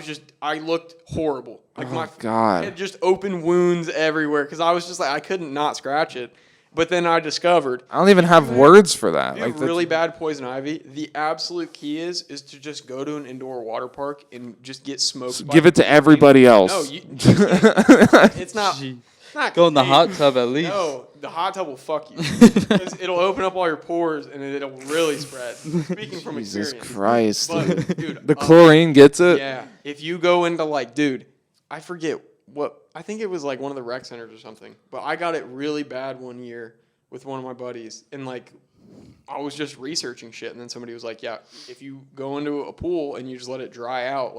looked horrible. Like my God. I had just open wounds everywhere because I was just like I couldn't not scratch it. But then I discovered I don't even have words for that. if you Like have really bad poison ivy. The absolute key is to just go to an indoor water park and just get smoked. by give it to people. everybody else. No, you can't. It's not. Not Go in the hey, hot tub at least. No, the hot tub will fuck you. 'Cause it'll open up all your pores and it'll really spread. Speaking from Jesus experience. Christ. But, dude, The chlorine gets it. yeah, if you go into dude, I forget I think it was like one of the rec centers or something, but I got it really bad one year with one of my buddies, and I was just researching shit, and then somebody was like, yeah, if you go into a pool and you just let it dry out,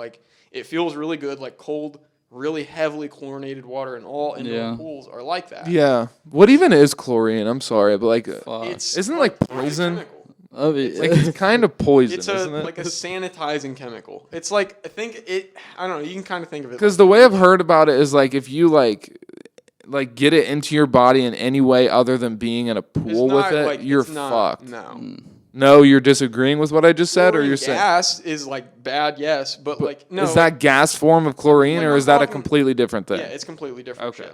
it feels really good, like cold, really heavily chlorinated water, and all indoor pools are like that. Yeah. What even is chlorine? I'm sorry, but Fuck. isn't it like poison? chemical. It's kind of poison, It's isn't it? like a sanitizing chemical. It's like I don't know. You can kind of think of it Because the way I've heard about it is like if you like get it into your body in any way other than being in a it's pool not, with it, like, you're it's not- fucked. No. No, you're disagreeing with what I just said, or Chlorine you're saying gas is bad, yes, but no. is that gas form of chlorine, Like, or I'm is that a talking- completely different thing? Yeah, it's completely different. Okay.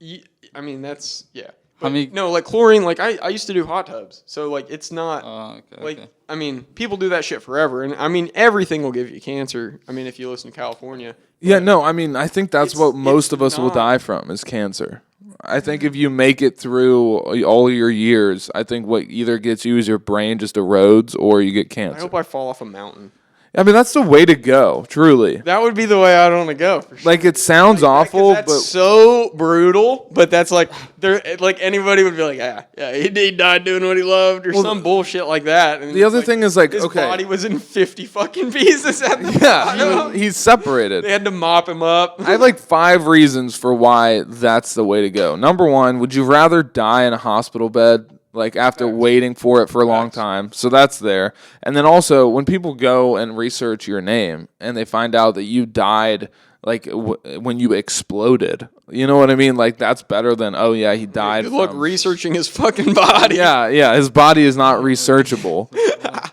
Shit. I mean that's yeah. How But, many- no, chlorine. I used to do hot tubs, so it's not. Oh, okay. I mean, people do that shit forever, and I mean everything will give you cancer. I mean, if you listen to California. Yeah, no, I mean, I think that's It's- what most it's of us will not- die from is cancer. I think if you make it through all your years, I think what either gets you is your brain just erodes or you get I cancer. hope I fall off a mountain. I mean, that's the way to go, truly. That would be the way I'd want to go. For sure. Like, it sounds awful, that's but so brutal. But that's anybody would be like, yeah, he died doing what he loved, or some bullshit like that. And the other thing is, like, his okay. body was in 50 fucking pieces at the yeah, bottom. he's separated. They had to mop him up. I have like 5 reasons for why that's the way to go. Number 1, would you rather die in a hospital bed, like after waiting for it for a long time? So that's there. And then also, when people go and research your name and they find out that you died like when you exploded, you know what I mean? Like that's better than, oh yeah, he died. Good luck from- researching his fucking body. Yeah, his body is not researchable.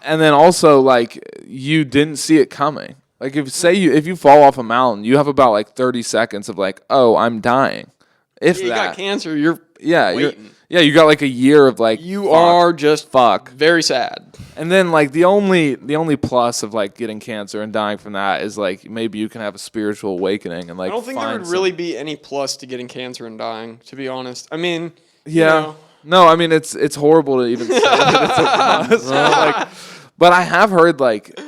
And then also, like, you didn't see it coming. Like if you fall off a mountain, you have about like 30 seconds of like, oh, I'm dying. If You that, got cancer. You're you waiting. got like a year of like You fuck. are just fuck. very sad. And then like the only plus of like getting cancer and dying from that is like maybe you can have a spiritual awakening and like I don't think there find would really be any plus to getting cancer and dying, to be honest. I mean, Yeah. you know, No, I mean it's horrible to even say that it's a plus. Like, but I have heard like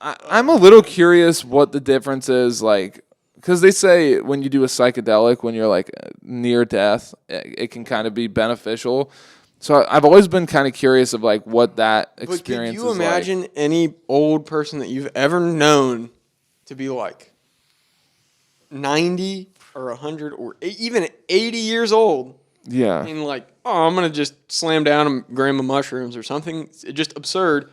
I'm a little curious what the difference is like because they say when you do a psychedelic when you're like near death it can kind of be beneficial. So I've always been kind of curious of like what that experience But could you is imagine like. any old person that you've ever known to be like 90 or 100 or even 80 years old Yeah. and like, oh, I'm going to just slam down a gram of mushrooms or something? It's just absurd.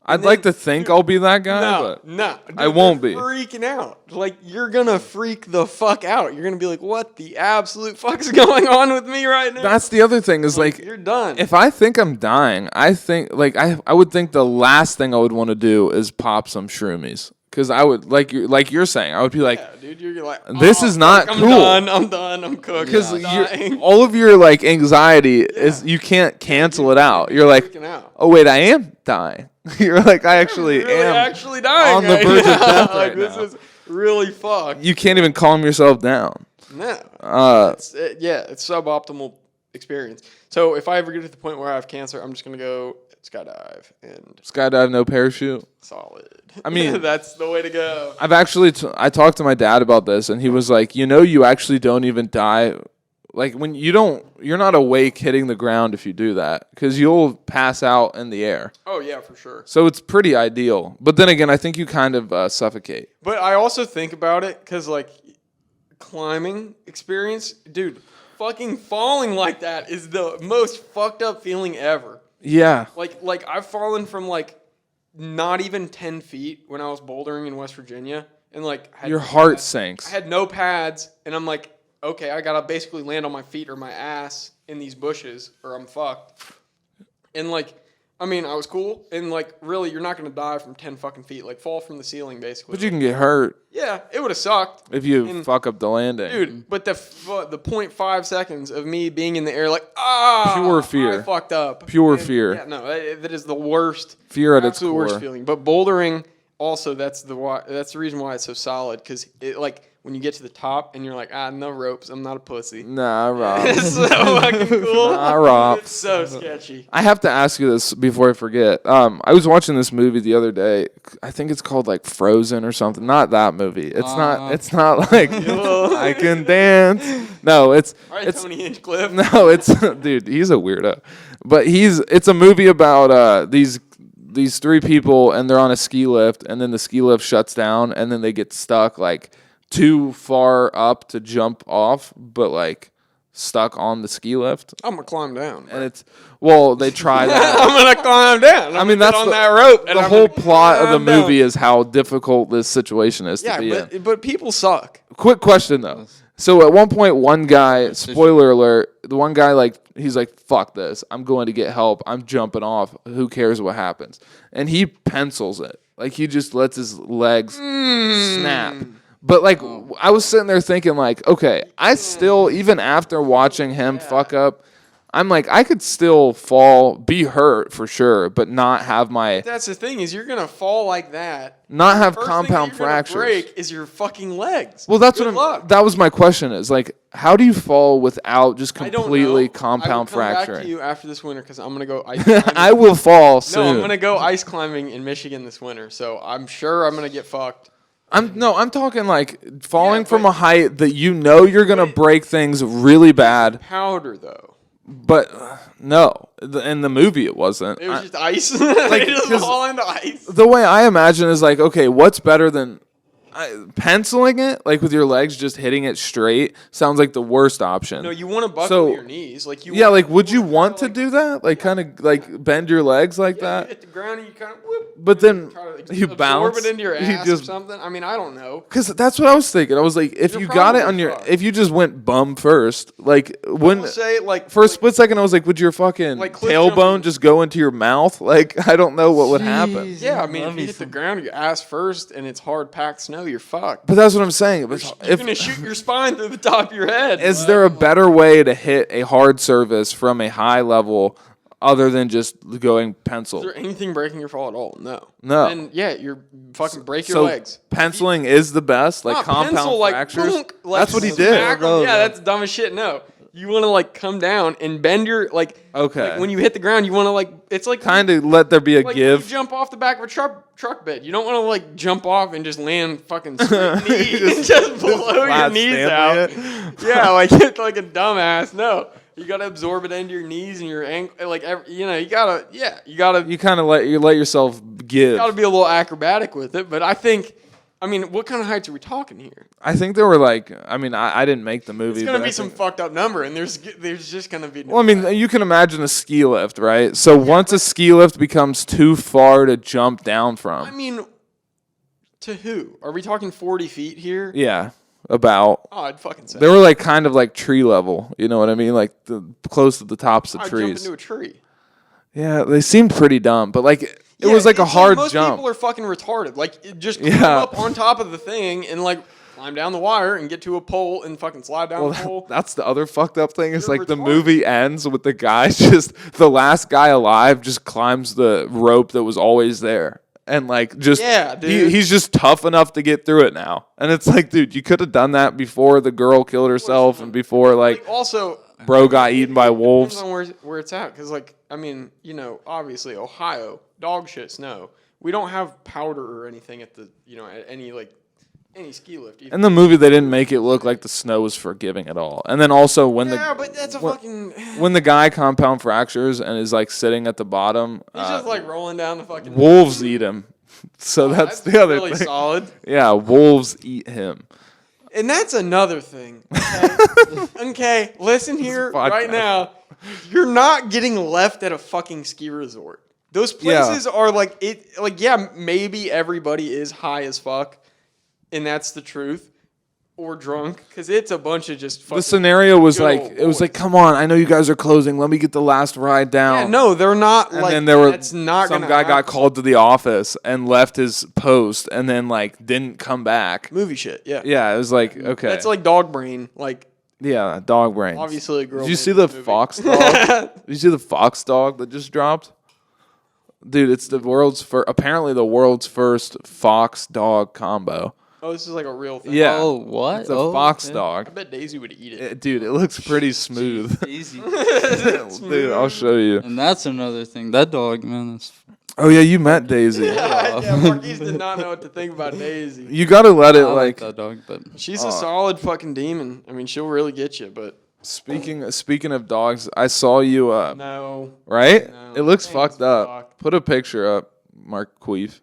I'd like to think I'll be that guy, No, but no. Dude, I won't they're be. freaking out. Like, you're going to freak the fuck out. You're going to be like, what the absolute fuck is going on with me right now? that's the other thing is like you're done. if I think I'm dying, I think like I would think the last thing I would want to do is pop some shroomies. Because I would like you're saying, I would be like, yeah, dude, you're like, this oh, is not fuck, cool. I'm done. I'm cooked. Because I'm dying. all of your like anxiety is you can't cancel it out. You're like, freaking out. oh wait, I am dying. You're like, I actually really am actually dying on the right verge of now. death Like, right this now. is really fucked. You can't even calm yourself down. No. Uh, It's suboptimal experience. So if I ever get to the point where I have cancer, I'm just gonna go skydive and Skydive, no parachute. solid. I mean- that's the way to go. I've actually I talked to my dad about this, and he was like, you actually don't even die. Like when you're not awake hitting the ground if you do that, because you'll pass out in the air. Oh yeah, for sure. So it's pretty ideal. But then again, I think you kind of suffocate. But I also think about it because like climbing experience, dude, fucking falling like that is the most fucked up feeling ever. Yeah. Like I've fallen from like not even 10 feet when I was bouldering in West Virginia, and like Your heart sinks. I had no pads, and I'm like, okay, I gotta basically land on my feet or my ass in these bushes, or I'm fucked. And like, I mean, I was cool, and like, really, you're not gonna die from 10 fucking feet. Like, fall from the ceiling, basically. But you can get hurt Yeah, it would have sucked, if you And- fuck up the landing. dude. But the 0.5 seconds of me being in the air, like, Pure fear. I fucked up. Pure And, fear. Yeah, no, that is the worst. Fear at its absolute core. worst feeling. But bouldering, also, that's the reason why it's so solid, because it like when you get to the top and you're like, no ropes, I'm not a pussy. Nah, Rob. It's so fucking cool. Nah, Rob. It's so sketchy. I have to ask you this before I forget. I was watching this movie the other day. I think it's called like Frozen or something. Not that movie. It's not. It's not like I can dance. No, it's All right, it's Tony Hinchcliffe. no, it's dude. He's a weirdo. But it's a movie about these three people, and they're on a ski lift, and then the ski lift shuts down, and then they get stuck like too far up to jump off, but like stuck on the ski lift. I'm gonna climb down. And they try that. I'm gonna climb down. I mean, that's on the- that rope. And The I'm whole gonna plot of the climb down. movie is how difficult this situation is to be in. but people suck. Quick question though. So at one point, one guy, spoiler alert, the one guy he's like, fuck this. I'm going to get help. I'm jumping off. Who cares what happens? And he pencils it. Like he just lets his legs snap. But like I was sitting there thinking like, okay, I still, even after watching him fuck up, I'm like, I could still fall, be hurt for sure, but not have That's the thing, is you're gonna fall like that. not have First compound thing that you're gonna fractures. break is your fucking legs. Well, that's Good luck. that was my question is like, how do you fall without just I don't completely know. compound I will come fracturing? back to you after this winter because I'm gonna go ice climbing. I will fall soon. No, I'm gonna go ice climbing in Michigan this winter, so I'm sure I'm gonna get fucked. I'm talking like falling Yeah, from but- a height that you're gonna break things really bad, Powder though. but no, in the movie it wasn't. It was just ice. like, They just 'cause- fall into ice. The way I imagine is like, okay, what's better than penciling it? Like with your legs just hitting it straight sounds like the worst option. No, you want to buckle So- your knees, like you. Yeah, want- like would you wanna want kinda, to do that? Like kind of like bend your legs like You that? hit the ground and you kind of whoop. But and then try to, like, you absorb bounce, it into your you ass just- or something. I mean, I don't know. Because that's what I was thinking. I was like, if You're you got it probably on your, fucked. if you just went bum first, like I when will say like for a split second I was like, would your fucking Like cliff tailbone jumping. just go into your mouth? Like I don't know what would happen. Yeah, I mean, if you hit the ground, your ass first, and it's hard packed snow, you're fucked. But that's what I'm saying. But You're gonna shoot your spine through the top of your head. is there a better way to hit a hard surface from a high level other than just going pencil? Is there anything breaking your fall at all? No. No. And yeah, you're fucking break your So legs. penciling is the best, like Not compound pencil, like, fractures. boonk, like, That's what he did. smack 'em. Yeah, that's dumb as shit. No. You want to like come down and bend your like. Okay. Like when you hit the ground, you want to like. It's like Kind of let there be a like when give. you jump off the back of a truck bed. You don't want to like jump off and just land fucking straight knee and just blow your flat knees Stanley out. it. Yeah, like it's like a dumbass. No, You gotta absorb it into your knees and your ankle. Like you gotta You kind of let yourself give. be a little acrobatic with it. But I think, what kind of heights are we talking here? I think there were like, I didn't make the movie. It's gonna but be I some think- fucked up number, and there's just gonna be. Well, you can imagine a ski lift, right? So once a ski lift becomes too far to jump down from, to who? Are we talking 40 feet here? yeah, about. Oh, I'd fucking say. They were like kind of like tree level, you know what I mean? Like close to the tops of I'd jump trees. into a tree. Yeah, they seemed pretty dumb, but like it was like a hard most jump. people are fucking retarded. Like, just climb up on top of the thing and like climb down the wire and get to a pole and fucking slide down the pole. That's the other fucked up thing is You're like the retarded. movie ends with the guy the last guy alive just climbs the rope that was always there. And like dude. He's just tough enough to get through it now. And it's like, dude, you could have done that before the girl killed herself and before like also bro got eaten by wolves. Depends on where it's at, because obviously Ohio, dog shit snow. We don't have powder or anything at the at any ski lift. In the movie, they didn't make it look like the snow was forgiving at all. And then also when but that's a fucking. when the guy compound fractures and is like sitting at the bottom, He's just like rolling down the fucking. wolves eat him. So that's the other really thing. solid. Yeah, wolves eat him. And that's another thing. Okay, listen here right now. You're not getting left at a fucking ski resort. Those places are like it. Like maybe everybody is high as fuck, and that's the truth, or drunk, because it's a bunch of just. The scenario was good like old it was boys. like, come on, I know you guys are closing. Let me get the last ride down. Yeah, no, they're not. And like, then there were that's not some gonna guy got happen. called to the office and left his post and then like didn't come back. Movie shit. Yeah. Yeah, it was like okay. That's like dog brain. Like yeah, dog brains. obviously a girl. Did you made see the movie. fox dog? Did you see the fox dog that just dropped? Dude, it's apparently the world's first fox dog combo. Oh, this is like a real thing. Yeah. Oh, what? It's a fox I dog. bet Daisy would eat it. Dude, it looks pretty smooth. Easy. Dude, I'll show you. And that's another thing. That dog, man, is Oh yeah, you met Daisy. Yeah, Marquise did not know what to think about Daisy. You gotta let it I like like that dog, but She's a solid fucking demon. I mean, she'll really get you, but speaking of dogs, I saw you no. right? No, It looks thing's fucked up. fucked. Put a picture up, Mark Queef.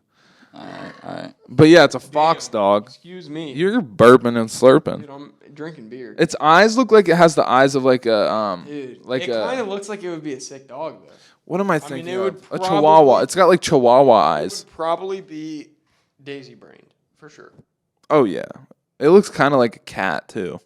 all right. But yeah, it's a fox dog. Excuse me. You're burping and slurping. Dude, I'm drinking beer. Its eyes look like it has the eyes of like a Dude, like it a kind of looks like it would be a sick dog, though. what am I mean, thinking it of? would A probably- chihuahua. It's got like chihuahua It eyes. would probably be Daisy brained, for sure. Oh yeah. It looks kind of like a cat too.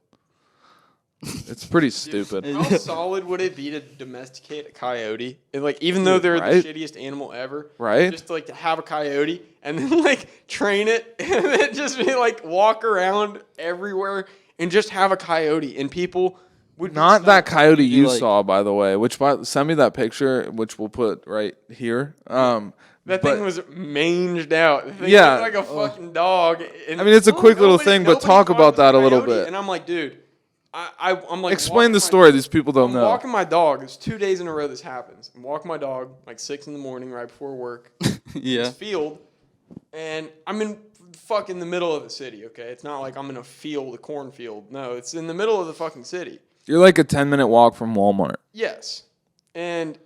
It's pretty stupid. How solid would it be to domesticate a coyote? And like, even though they're right? the shittiest animal ever, Right? Just to have a coyote and then like train it and then just be like walk around everywhere and just have a coyote and people would be Not that stoked. coyote you like- saw, by the way. Send me that picture, which we'll put right here. That but- thing was manged out. The thing Yeah. looked like a fucking dog. And I mean, it's a quick little thing, but nobody talk thought about it was a that a little coyote. bit. And I'm like, dude, I'm like, Explain walking the my- story. These people don't I'm know. walking my dog. It's 2 days in a row this happens. I'm walking my dog like 6 in the morning right before work. Yeah. This field, and I'm in fucking the middle of the city. Okay, it's not like I'm in a field, a cornfield. No, it's in the middle of the fucking city. You're like a 10-minute walk from Walmart. Yes, and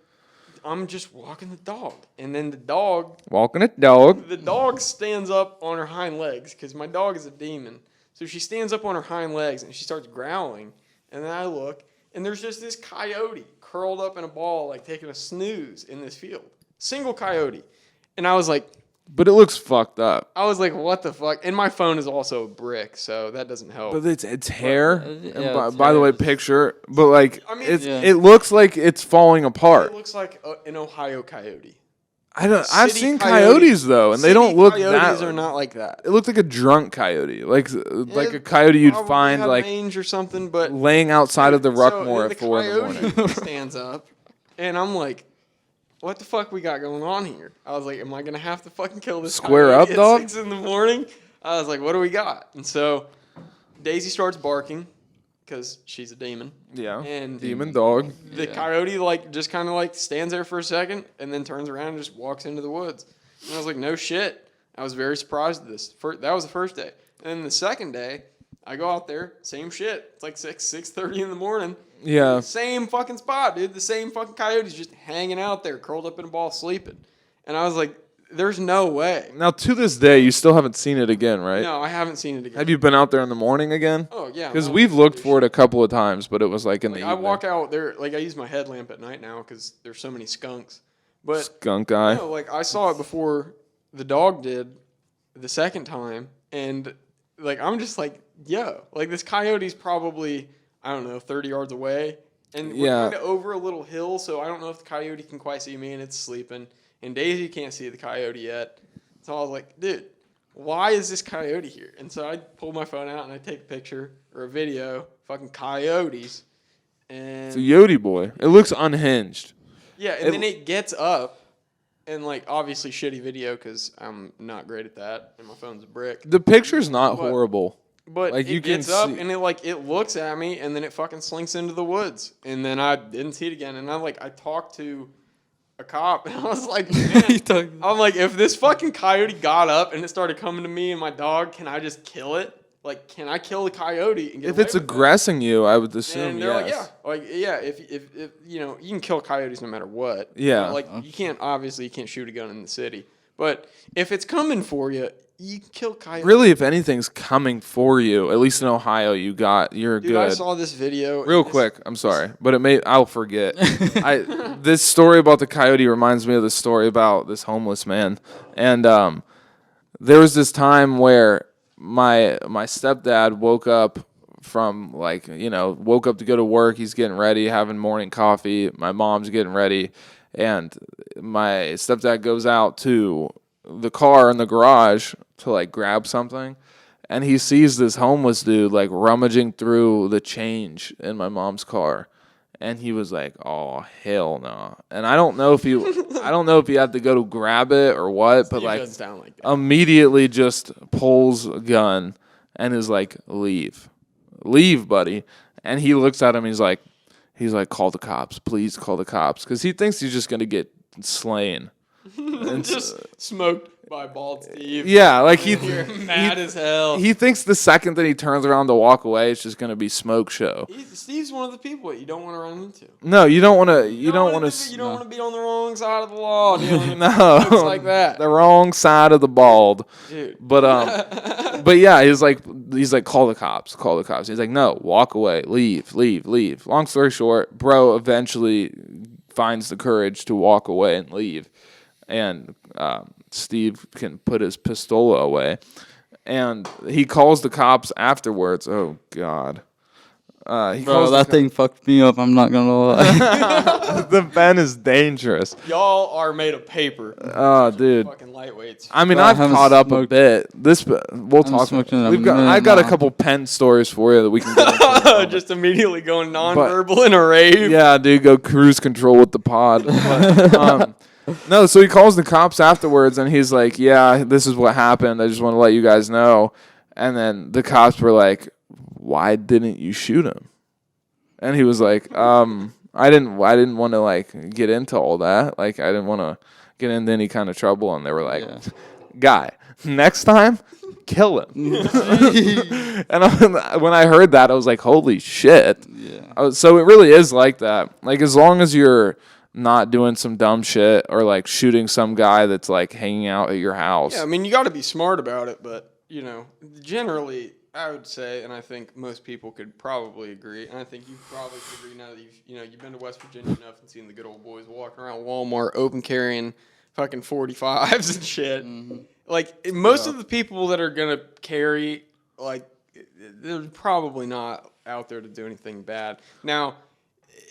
I'm just walking the dog, and then the dog Walking a dog. stands up on her hind legs because my dog is a demon. So she stands up on her hind legs and she starts growling. And then I look, and there's just this coyote curled up in a ball, like taking a snooze in this field. Single coyote. And I was like, But it looks fucked up. what the fuck? And my phone is also a brick, so that doesn't help. But it's hair. yeah, And by, it's by the way, hair. picture. But like, I mean, it looks like it's falling It apart. looks like an Ohio coyote. I've City seen coyotes. coyotes though, and they City don't look coyotes that. are not like that. It looked like a drunk coyote, like a It coyote you'd probably find had like mange or something, but laying outside of the Ruckmore the at 4 in the morning. coyote stands up, and I'm like, "What the fuck we got going on here?" I was like, "Am I gonna have to fucking kill this Square coyote up, at dog? 6 in the morning?" I was like, "What do we got?" And so Daisy starts barking because she's a demon. Yeah, And demon dog. The coyote just kind of stands there for a second and then turns around and just walks into the woods. And I was like, no shit. I was very surprised at this. That was the first day. And then the second day, I go out there, same shit. It's like 6:30 in the morning. Yeah. Same fucking spot, dude. The same fucking coyotes just hanging out there, curled up in a ball, sleeping. And I was like, there's no way. Now, to this day, you still haven't seen it again, right? No, I haven't seen it again. Have you been out there in the morning again? Oh, yeah. Because no, we've looked for it a couple of times, but it was like in the I evening. walk out there, like I use my headlamp at night now because there's so many skunks. But Skunk guy. no, like I saw it before the dog did the second time, and like I'm just like, yo, like this coyote's probably, I don't know, 30 yards away, and we're Yeah. kind of over a little hill, so I don't know if the coyote can quite see me, and it's sleeping, and Daisy can't see the coyote yet. So I was like, dude, why is this coyote here? And so I pull my phone out and I take a picture or a video, fucking coyotes, and It's a Yodi boy. It looks unhinged. yeah, and then it gets up, and like obviously shitty video because I'm not great at that, and my phone's a brick. The picture's not But- horrible. But Like, it you can gets up see- and it looks at me, and then it fucking slinks into the woods, and then I didn't see it again. And I talked to a cop, and I was like, man, I'm like, if this fucking coyote got up and it started coming to me and my dog, can I just kill it? Like, can I kill the coyote and get If away it's with it? aggressing you, I would assume And they're yes. like, yeah, if you know, you can kill coyotes no matter what. Yeah. Like you can't shoot a gun in the city, but if it's coming for you, you can kill coyotes. Really, if anything's coming for you, at least in Ohio, you're Dude, good. I saw this video. Real quick, I'm sorry, but I'll forget. This story about the coyote reminds me of the story about this homeless man, and there was this time where my stepdad woke up from woke up to go to work. He's getting ready, having morning coffee. My mom's getting ready, and my stepdad goes out to the car in the garage to like grab something, and he sees this homeless dude like rummaging through the change in my mom's car, and he was like, "Oh hell no!" And I don't know if he had to go to grab it or what, but It like doesn't sound like that. immediately just pulls a gun and is like, leave, buddy. And he looks at him. He's like, call the cops, please call the cops, because he thinks he's just gonna get slain. And Just smoked by Bald Steve. yeah, like You're mad as hell. he thinks the second that he turns around to walk away, it's just gonna be smoke show. Steve's one of the people that you don't want to run into. No, you don't want to. You don't want You don't want to be on the wrong side of the law. No, It's like that, the wrong side of the bald. dude. But yeah, he's like, call the cops. He's like, no, walk away, leave. Long story short, bro eventually finds the courage to walk away and leave, and Steve can put his pistola away, and he calls the cops afterwards. Oh God. He Bro, calls that thing fucked me up. I'm not gonna lie. the pen is dangerous. Y'all are made of paper. Oh, dude. Fucking lightweights. I mean, Bro, I I've haven't caught up a smoked- bit. We'll talk. smoked in a I've got minute a now. couple pen stories for you that we can get into. Just immediately going nonverbal in a rave. Yeah, dude, go cruise control with the pod. But, no, so he calls the cops afterwards, and he's like, yeah, this is what happened. I just want to let you guys know. And then the cops were like, why didn't you shoot him? And he was like, I didn't want to like get into all that. Like, I didn't want to get into any kind of trouble. And they were like, guy, next time, kill him. And when I heard that, I was like, holy shit. Yeah. So it really is like that. Like, as long as you're not doing some dumb shit or like shooting some guy that's like hanging out at your house. Yeah, I mean, you got to be smart about it, but, you know, generally, I would say, and I think most people could probably agree, and I think you probably could agree now that you've been to West Virginia enough and seen the good old boys walking around Walmart open carrying fucking 45s and shit. Mm-hmm. Like, most of the people that are going to carry, like, they're probably not out there to do anything bad. Now,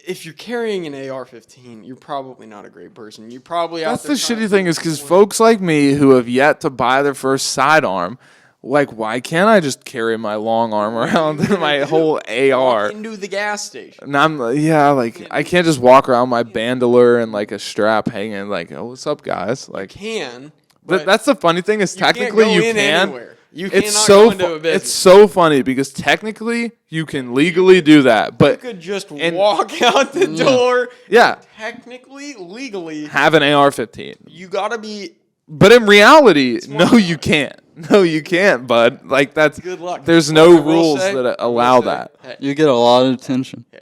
if you're carrying an AR-15, you're probably not a great person. You're probably out That's there the trying shitty to thing is because folks like me who have yet to buy their first sidearm, like, why can't I just carry my long arm around my whole AR? walk into the gas station. And I'm, I can't just walk around my bandolier and like a strap hanging, like, oh, what's up, guys? Like, Can, but that's the funny thing is you can't technically go you in can. anywhere. You It's cannot so go into a business. it's so funny because technically you can legally do that, You but could just walk out the door. yeah, Technically, legally, have an AR-15. you gotta be But in reality, no, you can't. No, you can't, bud. Like that's Good luck. There's But no I will rules say- that I will allow say, that. Hey, You get a lot of attention. hey,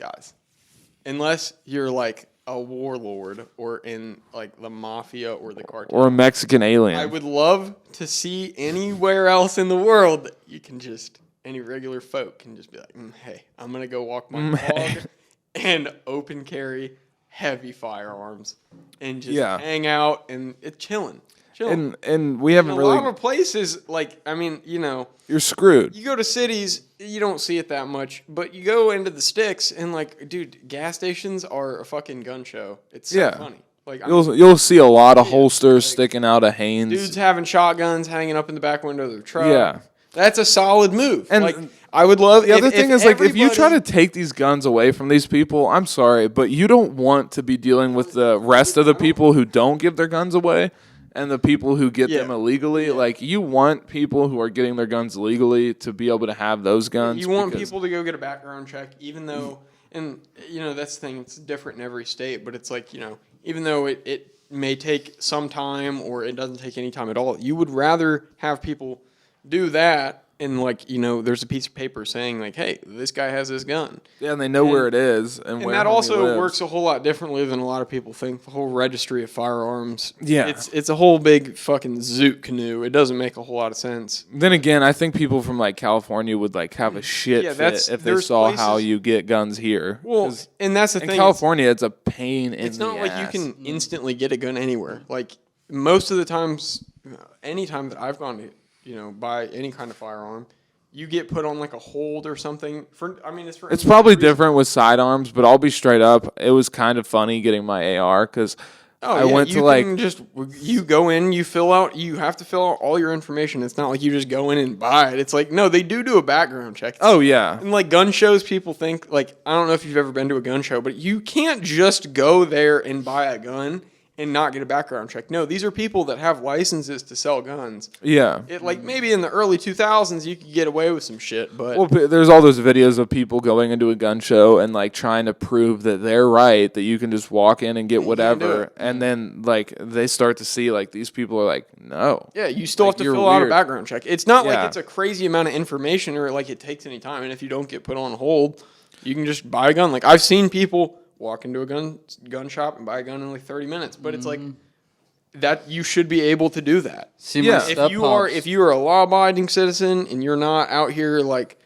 guys, unless you're like a warlord or in like the mafia or the cartel, Or a Mexican alien. I would love to see anywhere else in the world that you can just any regular folk can just be like, hey, I'm gonna go walk my dog and open carry heavy firearms and just Yeah. hang out and it's chilling. and we In haven't a really. lot of places, like I mean, you know, You're screwed. you go to cities, you don't see it that much, but you go into the sticks and like, dude, gas stations are a fucking gun show. It's so Yeah. funny. Like You'll see a lot of holsters sticking out of Hanes. dudes having shotguns hanging up in the back window of their truck. Yeah. That's a solid move. And like I would love The other thing is, like, if you try to everybody- take these guns away from these people, I'm sorry, but you don't want to be dealing with the rest of the people who don't give their guns away and the people who get them Yeah. illegally. Like, you want people who are getting their guns legally to be able to have those guns. you want because- people to go get a background check, even though, and you know that's the thing. It's different in every state, but it's like, you know, even though it may take some time or it doesn't take any time at all, you would rather have people do that. And like, you know, there's a piece of paper saying like, hey, this guy has this gun. Yeah, and they know where it is. And And where that he also lives. works a whole lot differently than a lot of people think. The whole registry of firearms. Yeah. It's a whole big fucking zoot canoe. It doesn't make a whole lot of sense. Then again, I think people from like California would like have a shit Yeah, fit that's- if they there's saw how places- you get guns here. Well, 'Cause and that's the in thing. California, it's a pain in It's the not like you ass. can instantly get a gun anywhere. Like most of the times, any time that I've gone to, you know, buy any kind of firearm, you get put on like a hold or something. It's probably different with sidearms, but I'll be straight up. It was kind of funny getting my AR because I went to like you go in, you have to fill out all your information. It's not like you just go in and buy it. It's like, no, they do a background check. oh yeah, And like gun shows, people think like, I don't know if you've ever been to a gun show, but you can't just go there and buy a gun and not get a background check. No, these are people that have licenses to sell guns. yeah. It like maybe in the early 2000s you could get away with some shit, but Well, there's all those videos of people going into a gun show and like trying to prove that they're right, that you can just walk in and get do whatever, it. and then like they start to see like these people are like, no, yeah, you still Like, have to you're fill out a weird. background check. It's not Yeah. like it's a crazy amount of information or like it takes any time. And if you don't get put on hold, you can just buy a gun. Like I've seen people walk into a gun shop and buy a gun in like 30 minutes, but it's like that you should be able to do that. See, Yeah. my If you are a law-abiding citizen and you're not out here like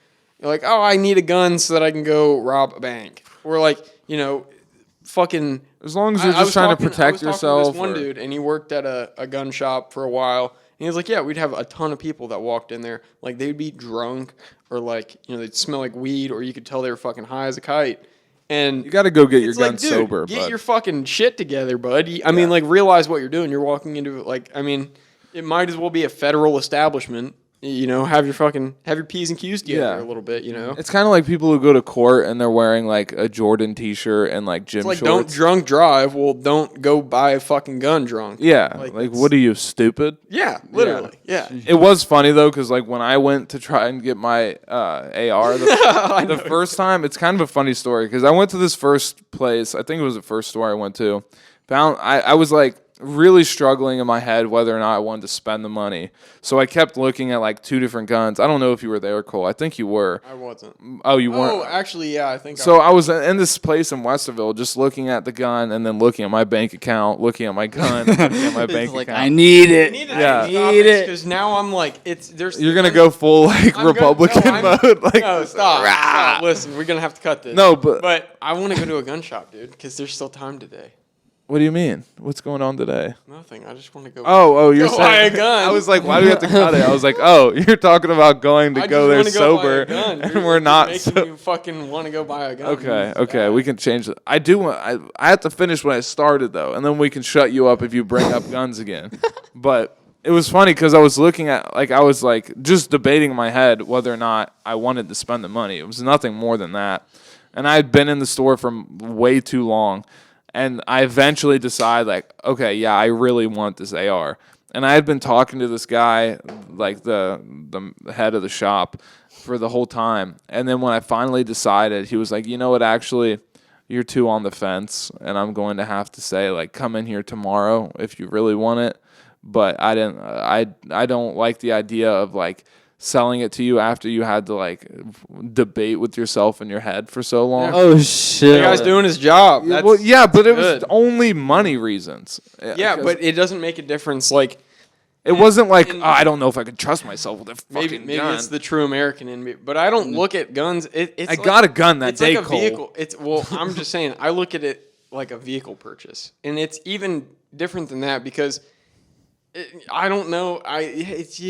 you're like, oh, I need a gun so that I can go rob a bank, or like, you know, fucking. as long as you're I just was trying to talking- protect I was talking to yourself. this one or- dude, and he worked at a gun shop for a while. And he was like, yeah, we'd have a ton of people that walked in there. Like, they'd be drunk, or like, you know, they'd smell like weed, or you could tell they were fucking high as a kite. And You got to go get your it's gun like, dude, sober, get bud. your fucking shit together, bud. I mean, like, realize what you're doing. You're walking into, like, I mean, it might as well be a federal establishment. You know, have your P's and Q's together Yeah. a little bit, you know? It's kind of like people who go to court and they're wearing like a Jordan T-shirt and like gym It's like, shorts. don't drunk drive. Well, don't go buy a fucking gun drunk. Yeah, Like, like it's- what are you, stupid? Yeah, literally. Yeah. It was funny though, because like when I went to try and get my AR the first time, it's kind of a funny story because I went to this first place. I think it was the first store I went to. I was like really struggling in my head whether or not I wanted to spend the money. So I kept looking at like two different guns. I don't know if you were there, Cole. I think you were. I wasn't. Oh, you Oh, weren't. actually, yeah, I think. So I was in this place in Westerville, just looking at the gun and then looking at my bank account, looking at my gun, looking at my bank like, account. I need it. Yeah. need it because now I'm like, there's. You're gonna go full like I'm Republican gonna- no, mode, like no, stop. Listen, we're gonna have to cut this. No, but I want to go to a gun shop, dude, because there's still time today. what do you mean? What's going on today? Nothing. I just want to go. Oh, you're Go buy saying a gun. I was like, why do we have to cut it? I was like, oh, you're talking about going to I go there just wanna sober, go buy a gun. and You're we're not. making So. you fucking want to go buy a gun. Okay, we can change it. I do want. I have to finish when I started though, and then we can shut you up if you bring up guns again. But it was funny because I was looking at I was like just debating in my head whether or not I wanted to spend the money. It was nothing more than that, and I had been in the store for way too long. And I eventually decide, like, okay, yeah, I really want this AR. And I had been talking to this guy, like the head of the shop, for the whole time. And then when I finally decided, he was like, you know what, actually, you're too on the fence. And I'm going to have to say, like, come in here tomorrow if you really want it. but I didn't. I don't like the idea of like selling it to you after you had to like debate with yourself in your head for so long. Oh shit! The guy's doing his job. That's Well, yeah, but it was good. only money reasons. Yeah, but it doesn't make a difference. Like it wasn't like I don't know if I could trust myself with a fucking maybe gun. it's the true American in me, but I don't look at guns. It's I like, got a gun that it's day, like a Cole. vehicle. I'm just saying. I look at it like a vehicle purchase, and it's even different than that because I don't know. It's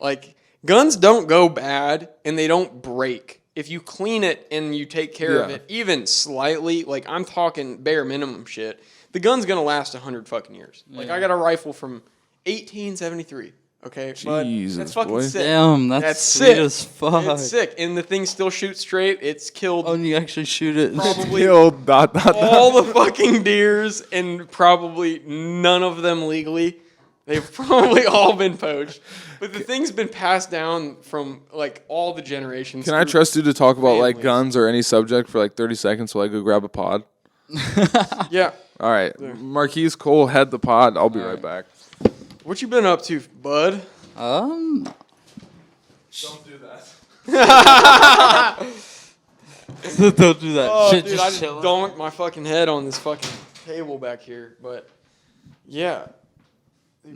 like guns don't go bad and they don't break. If you clean it and you take care of it, even slightly, like I'm talking bare minimum shit, the gun's gonna last 100 fucking years. Like I got a rifle from 1873. Okay, Jesus, that's fucking boy. sick. Damn, that's sweet sick. as fuck. It's sick, and the thing still shoots straight. It's killed Oh, and you actually shoot it. probably Killed, dot, dot, dot. all the fucking deers, and probably none of them legally. They've probably all been poached, but the thing's been passed down from like all the generations. Can I through- trust you to talk about like families. guns or any subject for like 30 seconds while I go grab a pod? Yeah. All right, Marquise Cole, head the pod. I'll be right back. What you been up to, bud? Don't do that. Don't do that. Oh, Shit, dude, I just just chill. donked my fucking head on this fucking table back here, but yeah,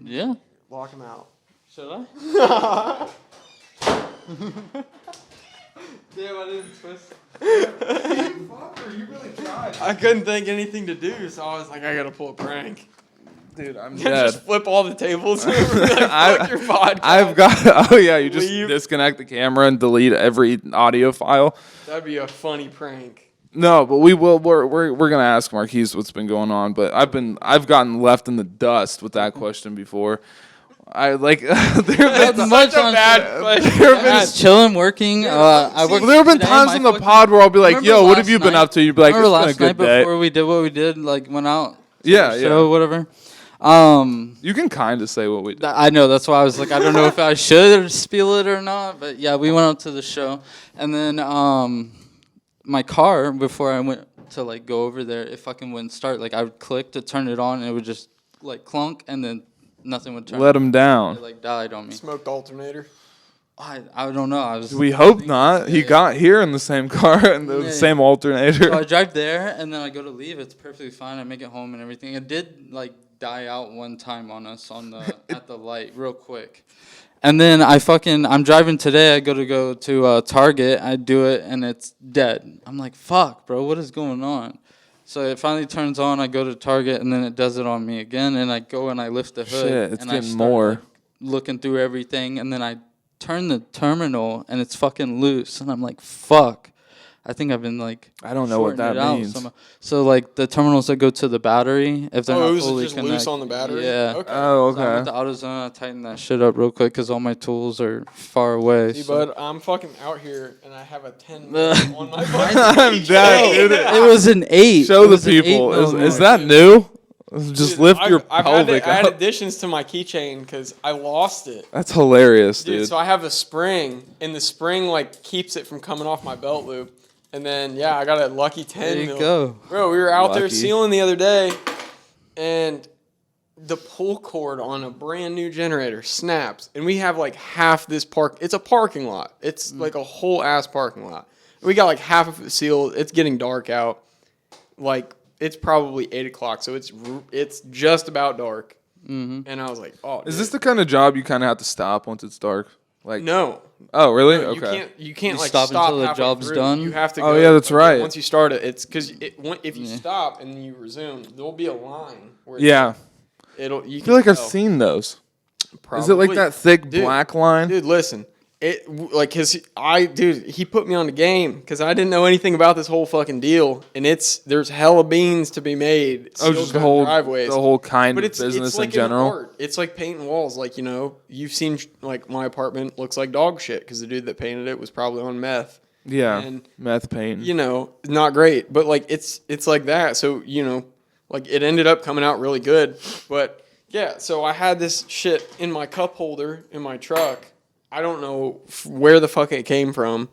Yeah. lock him out. Should I? Damn, I didn't twist. You really tried. I couldn't think anything to do, so I was like, I gotta pull a prank. Dude, I'm Just dead. flip all the tables over. Like, fuck your podcast. I've got. Oh yeah, you just Leave. disconnect the camera and delete every audio file. That'd be a funny prank. No, but we will. We're gonna ask Marquise what's been going on. But I've gotten left in the dust with that question before. I like there have been much Such a on bad question. there have been Just chilling, working. I worked. there have been today, times my in the fucking- pod where I'll be like, Remember "Yo, what have last you been night? up to?" You'd be like, Remember "It's last been a night good day." before we did what we did, like went out. to Yeah, the show, yeah. whatever. You can kind of say what we did. I know, that's why I was like, I don't know if I should spiel it or not, but yeah, we went out to the show, and then my car, before I went to like go over there, it fucking wouldn't start. Like I would click to turn it on, and it would just like clunk, and then nothing would turn. Let him down. It like died on me. Smoked alternator. I don't know. I was. We hope not. He got here in the same car and the Yeah. same So I alternator. drive there, and then I go to leave. It's perfectly fine. I make it home and everything. It did like die out one time on us on the at the light real quick. And then I'm driving today. I go to Target. I do it, and it's dead. I'm like, fuck, bro, what is going on? So it finally turns on. I go to Target, and then it does it on me again. And I go and I lift the hood. Shit, it's and I getting start, more. like, looking through everything, and then I turn the terminal, and it's fucking loose. And I'm like, fuck. I think I've been like. I don't know what shorting that it out means. somehow. So like the terminals that go to the battery, if they're Oh, not it was fully just connected, loose on the battery? Yeah. Okay. Oh, So I went okay. to AutoZone. I tightened that shit up real quick because all my tools are far away. See, so- bud, I'm fucking out here, and I have a 10 on my fucking I'm dead, dude. It was an 8. Show It the was an 8 people. Is millimeter. that new? Just Dude, lift your I've pelvic had up. additions to my keychain because I lost it. That's hilarious, Dude, dude. so I have a spring, and the spring like keeps it from coming off my belt loop. And then yeah, I got a lucky 10 There you mil. go. Bro, we were out there Lucky. sealing the other day, and the pull cord on a brand new generator snaps, and we have like half this park. It's a parking lot. It's like a whole ass parking lot. We got like half of it sealed. It's getting dark out. Like it's probably 8 o'clock, so it's just about dark. Mm-hmm. And I was like, oh, Is dude. this the kind of job you kind of have to stop once it's dark? Like, No. oh, really? No, Okay. You can't You like stop stop until the halfway job's through. done? You have to. Oh, go, yeah, that's right. Once you start it, it's because if you Yeah. stop and you resume, there'll be a line where Yeah. it'll. You I feel like I've tell. seen those. Probably. Is it like that thick Dude, black line? Dude, listen. He put me on the game because I didn't know anything about this whole fucking deal, and there's hella beans to be made. Oh, sealed just the cut whole driveways. kind But of it's business like in general. An art. It's like painting walls. Like you've seen like my apartment looks like dog shit because the dude that painted it was probably on meth. Yeah, And, meth paint. Not great, but like it's like that. So like it ended up coming out really good. But yeah, so I had this shit in my cup holder in my truck. I don't know where the fuck it came from,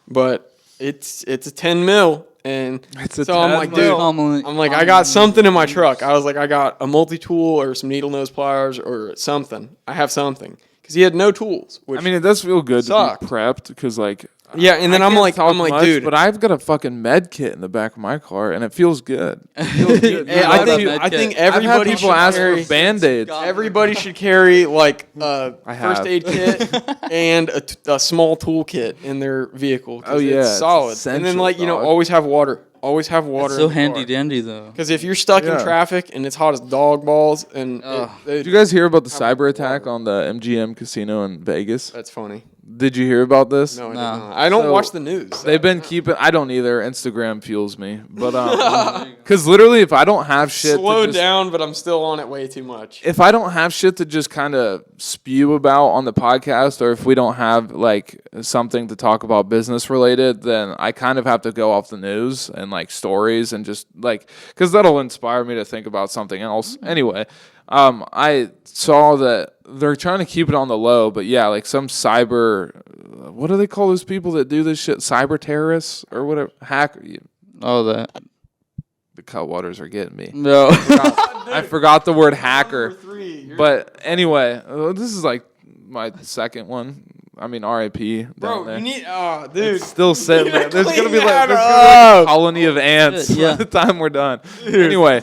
but it's a 10 mil, And It's a so I'm tad like, mil. dude, I'm like, I got something in my truck. I was like, I got a multi-tool or some needle nose pliers or something. I have something. Because he had no tools. Which I mean, it does feel good sucked. to be prepped because, like, yeah, and then I I'm can't like, talk much, dude. but I've got a fucking med kit in the back of my car, and it feels good. It feels good. Hey, love I that think med I kit. think I've had everybody people should ask carry, for Band-Aids. everybody should carry like a I have. first aid kit and a small toolkit in their vehicle. 'Cause Oh, yeah, it's it's solid. And then essential, like dog. always have water. Always have water. So handy dandy though. Because if you're stuck in Yeah. traffic and it's hot as dog balls, and Did you guys hear about the cyber attack on the MGM casino in Vegas? that's funny. Did you hear about this? No, I did No. not. I don't So, watch the news. They've been keeping. I don't either. Instagram fuels me, but because literally, if I don't have shit, slow to just, down, but I'm still on it way too much. if I don't have shit to just kind of spew about on the podcast, or if we don't have like something to talk about business related, then I kind of have to go off the news and like stories and just like because that'll inspire me to think about something else. Anyway, I saw that they're trying to keep it on the low, but yeah, like some cyber, what do they call those people that do this shit? Cyber terrorists or whatever, hacker. Oh, that. The Cutwaters are getting me. No. I forgot the word hacker. Number 3. But anyway, this is like my second one. I mean, R.I.P. down Bro, there. you need dude. It's still sitting there. There's gonna be clean like that a colony of ants Yeah. by the time we're done. Anyway,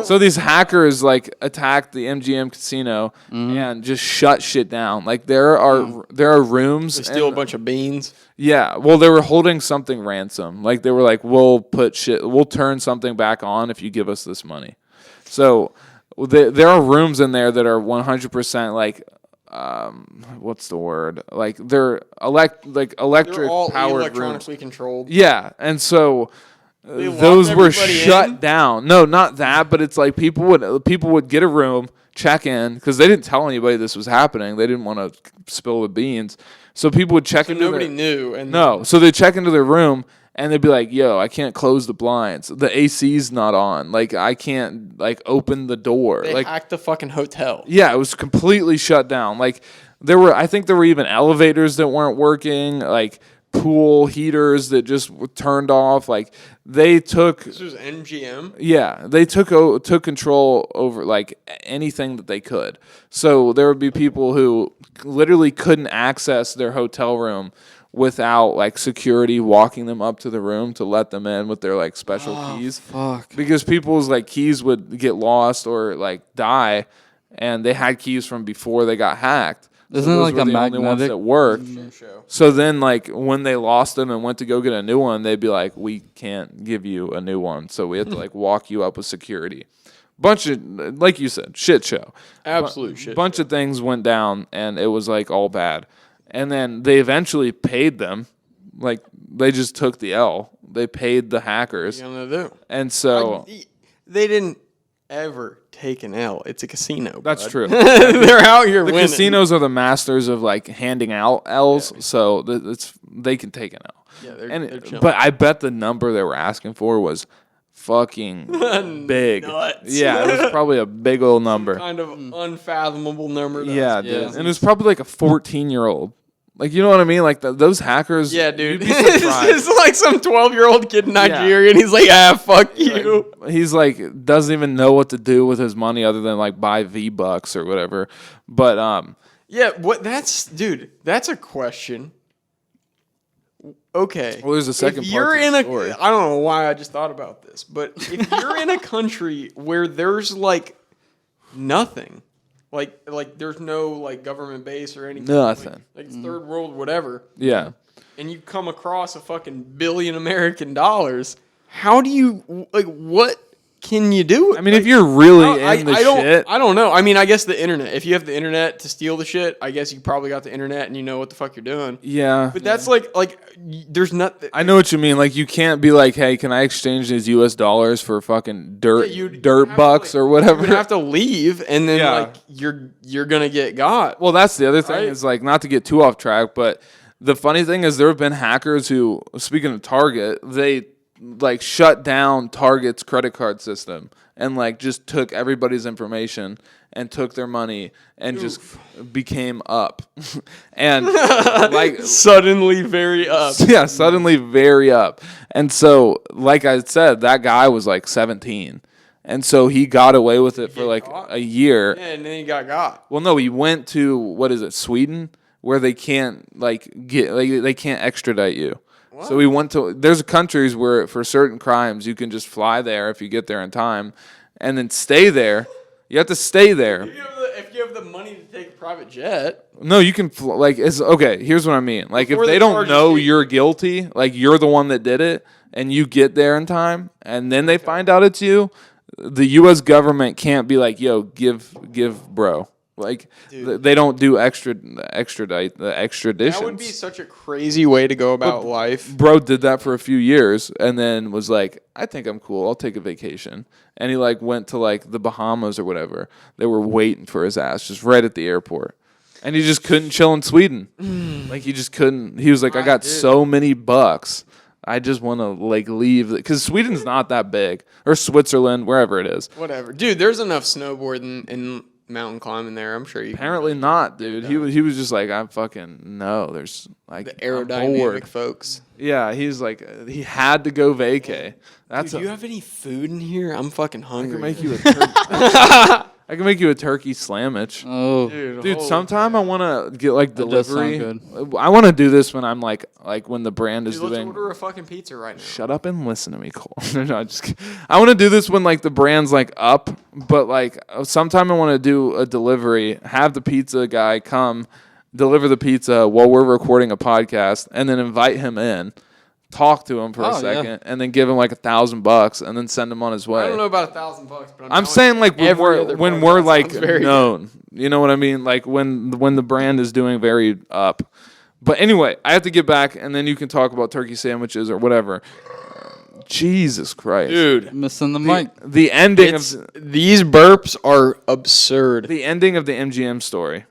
so these hackers like attacked the MGM casino and just shut shit down. Like there are rooms. They steal a and- bunch of beans. Yeah, well, they were holding something ransom. Like they were like, we'll turn something back on if you give us this money. So there are rooms in there that are 100% like. What's the word? Like they're electric They're all powered rooms. electronically controlled. Yeah, and so They locked those were everybody shut in? down. No, not that, but it's like people would get a room, check in because they didn't tell anybody this was happening. They didn't want to spill the beans, so people would check So into nobody their, knew. And No, so they check into their room and they'd be like, "Yo, I can't close the blinds. The AC's not on. Like I can't like open the door. they like hacked the fucking hotel. yeah, it was completely shut down. Like I think there were even elevators that weren't working, like pool heaters that just were turned off. Like they took, This was MGM. yeah, they took control over like anything that they could. So there would be people who literally couldn't access their hotel room without like security walking them up to the room to let them in with their like special keys. Fuck. Because people's like keys would get lost or like die, and they had keys from before they got hacked. Isn't it those like were a the only ones magnetic- that worked? Show. So then, like when they lost them and went to go get a new one, they'd be like, "We can't give you a new one, so we have to like walk you up with security." Bunch of, like you said, shit show. Absolute shit. Bunch of things went down, and it was like all bad. And then they eventually paid them. Like they just took the L. They paid the hackers, What are you gonna do? and so They didn't ever take an L. It's a casino. that's bud. true. They're out here The winning. casinos are the masters of like handing out L's, so they can take an L. Yeah, they're And chilling. but I bet the number they were asking for was fucking big. Nuts. Yeah, it was probably a big old number. kind of unfathomable number. to Yeah, us. dude. Yeah. And it was probably like a 14-year-old. Like you know what I mean? Like those hackers. Yeah, dude. You'd be surprised. This is like some 12-year-old kid in Nigeria, and he's like, fuck you. He's like doesn't even know what to do with his money other than like buy V-Bucks or whatever. But Yeah, that's a question. Okay. well, there's a second if part you're to in the a, story. I don't know why I just thought about this, but if you're in a country where there's like nothing, like there's no like government base or anything, Nothing. like it's third world whatever, Yeah. and you come across a fucking billion American dollars, how do you like what can you do? I mean, if you're really in the don't, shit, I don't know. I mean, I guess the internet. If you have the internet to steal the shit, I guess you probably got the internet and you know what the fuck you're doing. yeah. But that's like there's nothing. I know what you mean. Like, you can't be like, "Hey, can I exchange these U.S. dollars for fucking dirt you'd dirt have to, bucks like, or whatever?" You would have to leave, and then Yeah. like you're gonna get got. Well, that's the other thing Right? is like not to get too off track, but the funny thing is there have been hackers who, speaking of Target, they like shut down Target's credit card system and like just took everybody's information and took their money and just became up. And like Suddenly very up. yeah, suddenly very up. And so, like I said, that guy was like 17. And so he got away with it for like a year. Yeah, and then he got. Well, no, he went to, what is it, Sweden, where they can't they can't extradite you. What? So he went to, there's countries where for certain crimes you can just fly there if you get there in time and then stay there. You have to stay there. If you have the money to take a private jet. No, you can it's okay. Here's what I mean. Like Before if they the don't charges know you- you're guilty, like you're the one that did it, and you get there in time, and then they find out it's you, the U.S. government can't be like, "Yo, give, bro." Like they don't do extradite the extradition. That would be such a crazy way to go about life. Bro did that for a few years and then was like, I think I'm cool. I'll take a vacation. And he like went to like the Bahamas or whatever. They were waiting for his ass just right at the airport. And he just couldn't chill in Sweden. Like he just couldn't. He was like, I got so many bucks. I just want to like leave because Sweden's not that big, or Switzerland, wherever it is. Whatever. Dude, there's enough snowboarding and mountain climbing there. I'm sure you Apparently not, dude. He was just like, I'm fucking no. There's like the I'm bored. aerodynamic folks. Yeah, he's like he had to go vacay. That's Dude, do you have any food in here? I'm fucking I hungry. can make you a turkey. I can make you a turkey sandwich. Oh, Dude, sometime I want to get like That does sound delivery. I want to do this when I'm like when the brand is Dude, let's doing. order a fucking pizza right now. Shut up and listen to me, Cole. No, I'm just kidding. I want to do this when like the brand's like up, but like sometime I want to do a delivery, have the pizza guy come deliver the pizza while we're recording a podcast, and then invite him in, talk to him for a second, and then give him like $1,000 and then send him on his way. I don't know about $1,000, but I'm saying like when we're like very known, you know what I mean? Like when the brand is doing very up. But anyway, I have to get back, and then you can talk about turkey sandwiches or whatever. Jesus Christ, dude, missing the mic. The ending these burps are absurd. The ending of the MGM story.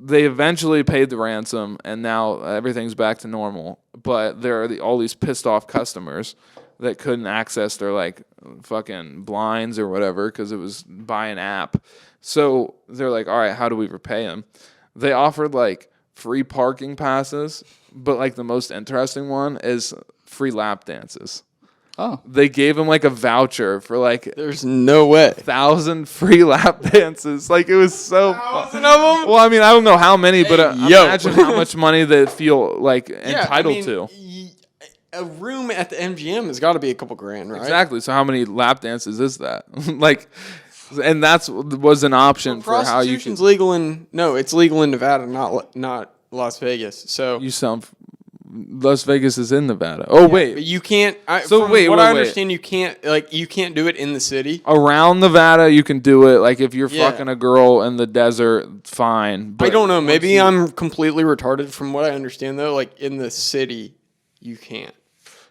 They eventually paid the ransom, and now everything's back to normal. But there are all these pissed off customers that couldn't access their like fucking blinds or whatever because it was by an app. So they're like, all right, how do we repay them? They offered like free parking passes, but like the most interesting one is free lap dances. Oh, They gave him like a voucher for like There's no way. 1,000 free lap dances. Like it was so. 1,000 of them? Well, I mean, I don't know how many, but yo. imagine how much money they feel like entitled to. A room at the MGM has got to be a couple grand, right? Exactly. So how many lap dances is that? Like, and that's was an option for how you Prostitution's can. legal it's legal in Nevada, not Las Vegas. So You sound. Las Vegas is in Nevada. Oh wait, but you can't. So from wait, what wait, I wait. understand, you can't do it in the city. around Nevada you can do it. Like if you're Yeah. fucking a girl in the desert, fine. But I don't know. once Maybe you- I'm completely retarded. From what I understand, though, like in the city, you can't.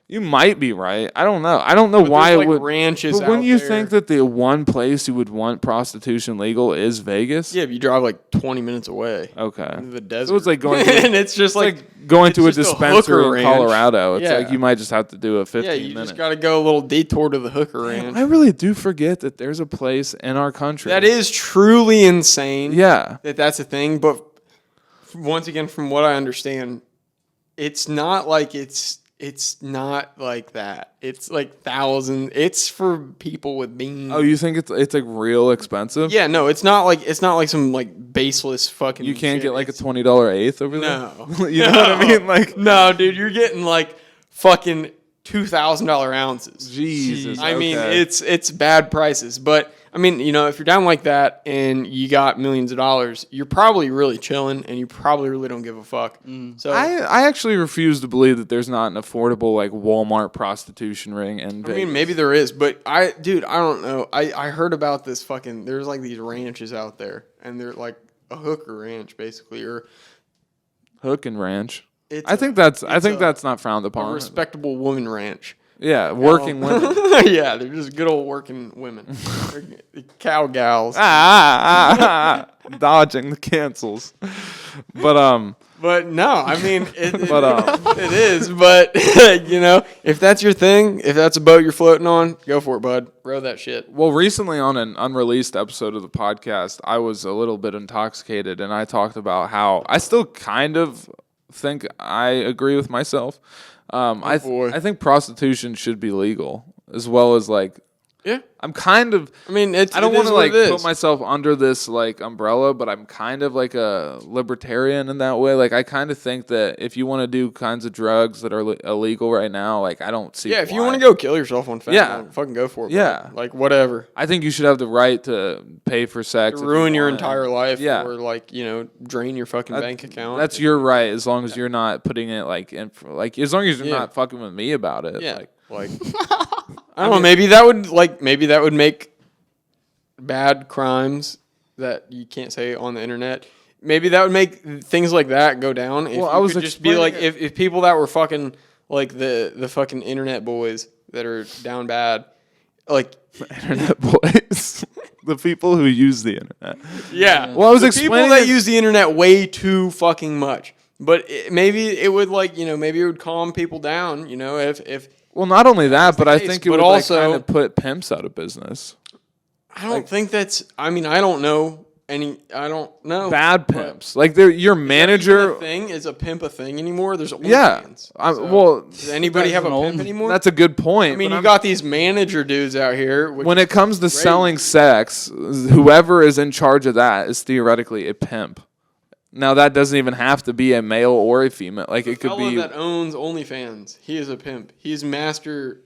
You might be right. I don't know. I don't know But why there's, it like, would. ranches But wouldn't out you there. think that the one place you would want prostitution legal is Vegas? Yeah, if you drive like 20 minutes away. Okay. Into the desert. So it's like going. To, and it's just like going to a it's just a dispensary hooker in ranch. Colorado. It's Yeah. like you might just have to do a 15 yeah, you minute. just got to go a little detour to the hooker ranch. I really do forget that there's a place in our country. That is truly insane. Yeah. That's a thing. But once again, from what I understand, it's not like it's not like that. It's like thousands. It's for people with beans. Oh, you think it's like real expensive? Yeah, no, it's not like some like baseless fucking. You can't shit. get like a It's- $20 eighth over there. No, You know what I mean? Like no, dude, you're getting like fucking $2,000 ounces. Jesus. I mean, okay. it's bad prices, but I mean, you know, if you're down like that and you got millions of dollars, you're probably really chilling, and you probably really don't give a fuck. So I actually refuse to believe that there's not an affordable like Walmart prostitution ring in Vegas. I mean, maybe there is, but I don't know. I heard about this fucking. There's like these ranches out there, and they're like a hooker ranch, basically, or Hook and Ranch. it's I think that's a- not frowned a upon. respectable woman ranch. Yeah, working women. Yeah, they're just good old working women. They're cow gals. dodging the cancels. But no, I mean, it But, it is. But, if that's your thing, if that's a boat you're floating on, go for it, bud. Row that shit. Well, recently on an unreleased episode of the podcast, I was a little bit intoxicated, and I talked about how I still kind of think I agree with myself. I think prostitution should be legal, as well as like. Yeah, I'm kind of. I mean, I don't want to like put myself under this like umbrella, but I'm kind of like a libertarian in that way. Like I kind of think that if you want to do kinds of drugs that are illegal right now, like I don't see. Yeah, if you want to go kill yourself on fentanyl, fucking go for it. Yeah, bro. Like whatever. I think you should have the right to pay for sex, to ruin your entire life, yeah. or like drain your fucking bank account. That's your right, as long as you're not putting it like in, like as long as you're not fucking with me about it. Yeah, like I don't know. Maybe that would make bad crimes that you can't say on the internet. Maybe that would make things like that go down. If I was could just be like if people that were fucking like the fucking internet boys that are down bad, like internet boys, the people who use the internet. Yeah. Well, I was the explaining people that use the internet way too fucking much. But maybe it would maybe it would calm people down. If well, not only that, but I think it would also kind of put pimps out of business. I don't think that's. I mean, I don't know any. I don't know bad pimps. Like your manager is a pimp a thing anymore? There's OnlyFans. Does anybody have a pimp anymore? That's a good point. I mean, you got these manager dudes out here. When it comes to selling sex, whoever is in charge of that is theoretically a pimp. Now that doesn't even have to be a male or a female. Like it could be that owns OnlyFans. He is a pimp. He's master.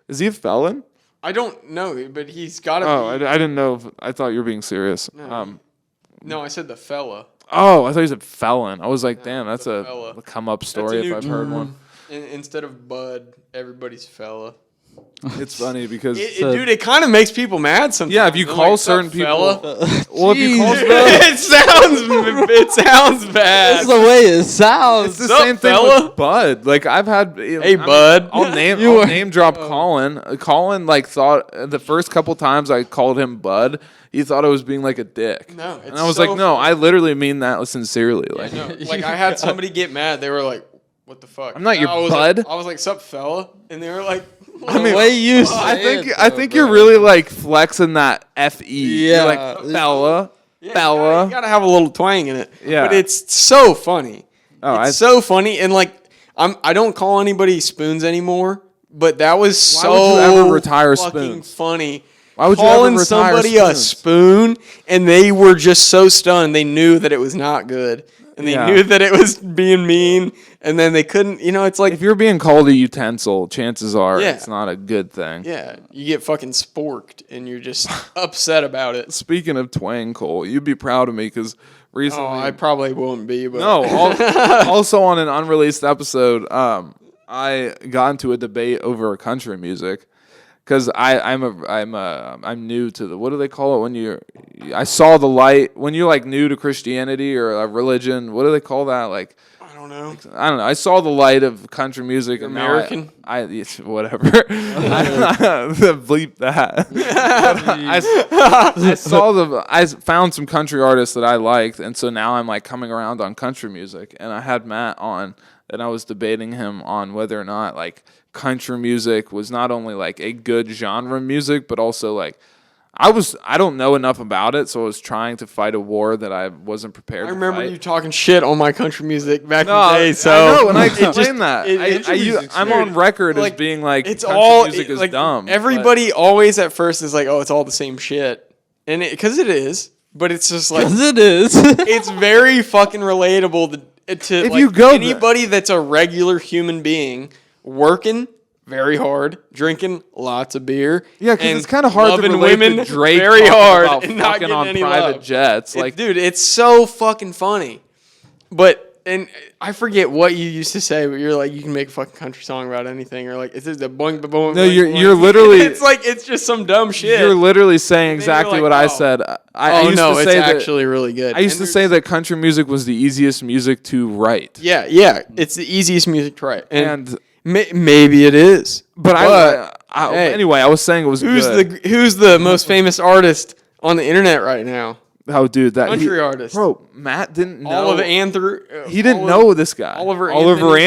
Is he a felon? I don't know, but he's got to be. I didn't know. I thought you were being serious. No, I said the fella. Oh, I thought you said felon. I was like, damn, that's a come up story if I've heard one. Instead of bud, everybody's fella. It's funny because dude, it kind of makes people mad sometimes. Yeah, if you call certain people, well, if you call it sounds bad. That's the way it sounds. It's the same thing with Bud. Like I've had, Bud. I'll name drop Colin. Colin thought the first couple times I called him Bud, he thought I was being like a dick. No, and I was like, no, I literally mean that sincerely. Like, like I had somebody get mad. They were like, "What the fuck?" I'm not your bud. I was like, "Sup, fella?" And they were like. I mean, the way you say I think you're really like flexing that fe. Yeah, you're like fella. You gotta have a little twang in it. Yeah, but it's so funny. It's so funny, and I don't call anybody spoons anymore. But that was so would you ever retire fucking spoons? Funny. Why would calling you ever retire somebody spoons? a spoon, and they were just so stunned. They knew that it was not good. And they knew that it was being mean, and then they couldn't, it's like... If you're being called a utensil, chances are it's not a good thing. Yeah, you get fucking sporked, and you're just upset about it. Speaking of twang, Cole, you'd be proud of me, because recently... Oh, I probably won't be, but... No, also on an unreleased episode, I got into a debate over country music. Because I'm new to the, what do they call it when I saw the light, when you're like new to Christianity or a religion, what do they call that? Like, I don't know. I saw the light of country music. And American? Whatever. Bleep that. I found some country artists that I liked. And so now I'm like coming around on country music. And I had Matt on and I was debating him on whether or not like country music was not only like a good genre music, but also like I don't know enough about it, so I was trying to fight a war that I wasn't prepared to fight. I remember you talking shit on my country music back in the day. So I know, and I explained that. I'm on record as being like it's country all music is like, dumb. Everybody always at first is like, oh, it's all the same shit, and because it is, but it's just like it is. It's very fucking relatable to if like, you go anybody that's a regular human being working very hard, drinking lots of beer. Yeah, because it's kind of hard to relate women to Drake very hard about and not fucking getting on any private love. jets. Like, dude, it's so fucking funny. And I forget what you used to say, but you're like, you can make a fucking country song about anything, or like, it's just a boing, boing. No, boing, you're boing. literally. It's like it's just some dumb shit. You're literally saying exactly like, what I oh. said. I used to it's say that, actually really good. I used to say that country music was the easiest music to write. Yeah, it's the easiest music to write, And maybe it is. But hey, anyway, I was saying it was good. Who's the most famous artist on the internet right now? Oh, dude, that country artist. Bro, Matt didn't know. Oliver Anther. He didn't know this guy. Oliver Anthony.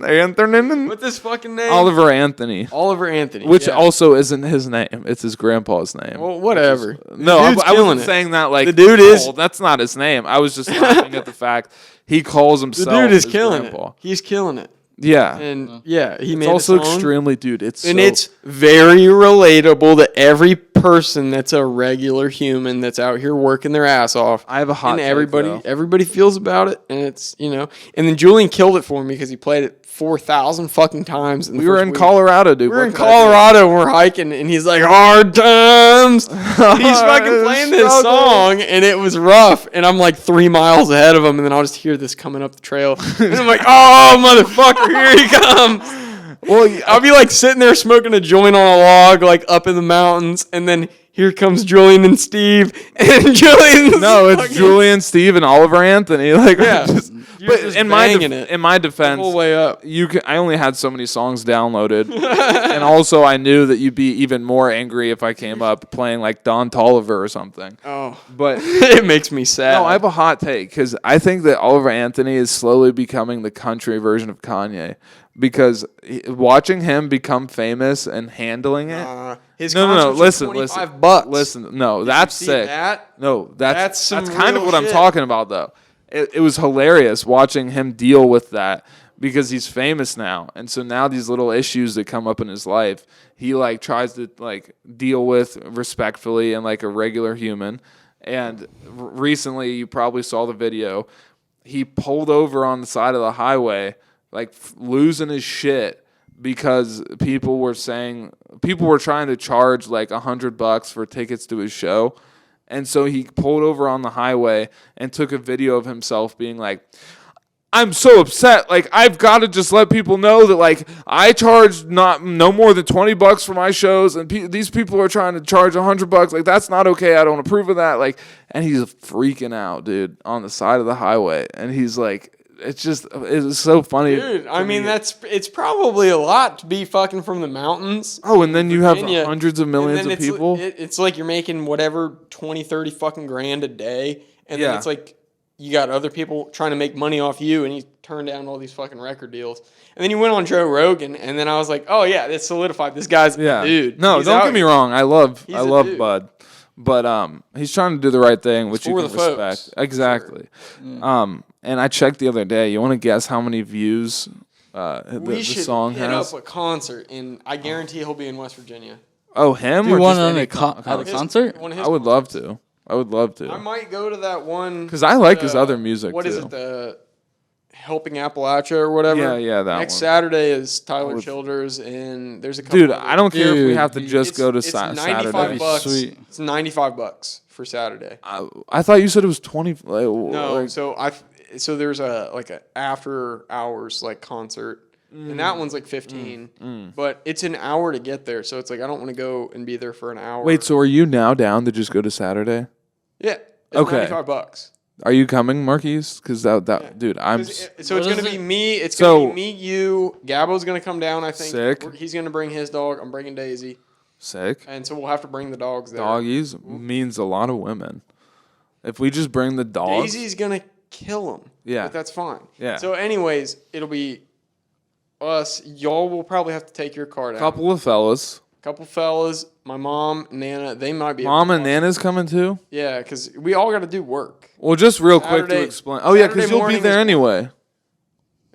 Anthony. What's his fucking name? Oliver Anthony. Oliver Anthony. Which yeah. also isn't his name. It's his grandpa's name. Well, whatever. No, The dude's I killing wasn't it. saying that like The dude is. oh, that's not his name. I was just laughing at the fact he calls The himself dude is his killing grandpa. it. He's killing it. Yeah. And yeah, he made It's also a song, extremely, dude. and so, it's very relatable to every person that's a regular human that's out here working their ass off. I have a hot and take, everybody though. everybody feels about it, and it's and then Julian killed it for me because he played it 4,000 fucking times. We were in Colorado, dude. We were What in could I do? Colorado and we're hiking, and he's like, hard times. And he's fucking playing this song, and it was rough. And I'm like 3 miles ahead of him, and then I'll just hear this coming up the trail. And I'm like, oh, motherfucker, here he comes. Well, I'll be like sitting there smoking a joint on a log, like up in the mountains, and then here comes Julian and Steve. And Julian's No, it's fucking- Julian, Steve, and Oliver Anthony. Like, Yeah. You're but just in my banging it in my the defense, whole way up. I only had so many songs downloaded, and also I knew that you'd be even more angry if I came up playing like Don Toliver or something. Oh, But it makes me sad. no, I have a hot take because I think that Oliver Anthony is slowly becoming the country version of Kanye. Because watching him become famous and handling it. His No. concerts are Listen. $25. Listen. No, that's see sick. that? No, That's some that's kind of real what I'm shit. talking about, though. It was hilarious watching him deal with that because he's famous now, and so now these little issues that come up in his life, he like tries to like deal with respectfully and like a regular human. And recently, you probably saw the video. He pulled over on the side of the highway, like losing his shit because people were trying to charge like $100 for tickets to his show. And so he pulled over on the highway and took a video of himself being like, I'm so upset. Like, I've got to just let people know that, like, I charge no more than $20 for my shows, and these people are trying to charge $100. Like, that's not okay. I don't approve of that. Like, and he's freaking out, dude, on the side of the highway. And he's like, it's so funny. Dude, I mean, it's probably a lot to be fucking from the mountains. Oh, and then you have Virginia, hundreds of millions and then of people. It's like you're making whatever 20, 30 fucking grand a day. And Yeah. then it's like you got other people trying to make money off you, and you turn down all these fucking record deals. And then you went on Joe Rogan, and then I was like, oh, yeah, that's solidified. This guy's a dude. No, He's don't out get me here. wrong. I love He's a dude. Bud. But he's trying to do the right thing, which you for can the folks. respect. Exactly. And I checked the other day. You want to guess how many views the We should song hit has? up a concert, and I guarantee he'll be in West Virginia. Oh, him? Do you or want just him any at a concert? One of his I would love concerts. to. I would love I to. might go to that one. Because I like his other music, What too. is it? The Helping Appalachia or whatever? Yeah, that Next one. Saturday is Tyler would- Childers, and there's a couple. Dude, other- I don't care if we Dude, have to just go to it's Saturday. 95 bucks. Sweet. It's $95 for Saturday. I thought you said it was 20. No, like, so there's a after hours like concert. And that one's like 15, but it's an hour to get there. So it's like I don't want to go and be there for an hour. wait, so are you now down to just go to Saturday? yeah, it's Okay. $95. Are you coming, Marquise? Because dude, I'm. So it's What gonna is be it? me. It's So- gonna be me, you. Gabo's gonna come down. I think. Sick. He's gonna bring his dog. I'm bringing Daisy, Sick. and so we'll have to bring the dogs there. Doggies means a lot of women. If we just bring the dogs, Daisy's gonna kill him. Yeah. but that's fine. Yeah. So, anyways, it'll be us. Y'all will probably have to take your card out. couple of fellas, Couple fellas. My mom, Nana. They might be. Mom and Nana's coming too. Yeah, because we all got to do work. Well, just real quick to Saturday- explain. Oh yeah, because Saturday you'll be morning there is- anyway.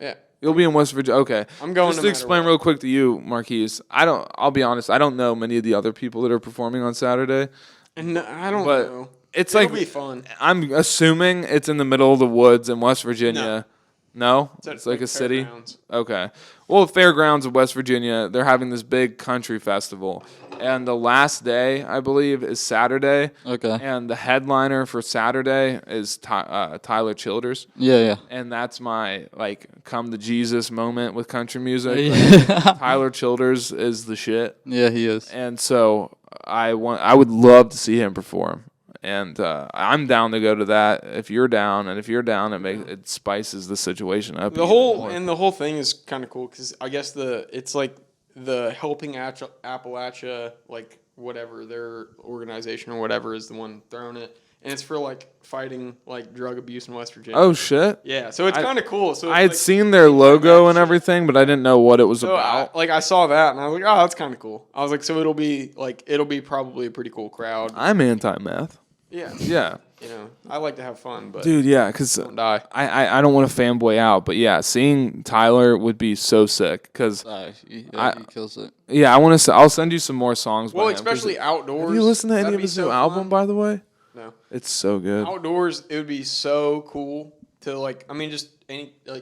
Yeah. You'll be in West Virginia. Okay. I'm going Just no to matter explain what. real quick to you, Marquise. I'll be honest. I don't know many of the other people that are performing on Saturday, And I don't but know. it's It'll like be fun. I'm assuming it's in the middle of the woods in West Virginia. No, at, it's like a like, city. Fairgrounds. Okay. Well, Fairgrounds of West Virginia, they're having this big country festival, and the last day, I believe, is Saturday. Okay. And the headliner for Saturday is Tyler Childers. Yeah. And that's my like come to Jesus moment with country music. Yeah. Like, Tyler Childers is the shit, Yeah, he is. and so I would love to see him perform, and I'm down to go to that if you're down, and if you're down, it spices the situation up. The even whole more. thing is kind of cool because I guess it's like the Helping Appalachia, like whatever their organization or whatever is the one throwing it, and it's for like fighting like drug abuse in West Virginia. Oh shit! Yeah, so it's kind of cool. So I had seen their logo and everything, but I didn't know what it was so about. I saw that and I was like, oh, that's kind of cool. I was like, so it'll be probably a pretty cool crowd. I'm anti-meth. Yeah, Yeah, you know, I like to have fun, but dude. Yeah, because don't die. I don't want to fanboy out, but yeah, seeing Tyler would be so sick. Because He kills it. yeah, I want to. I'll send you some more songs. Well, by him, 'cause especially outdoors. have you listened to any that'd of be his so new album, fun. by the way? No. It's so good. Outdoors, it would be so cool to like. I mean, just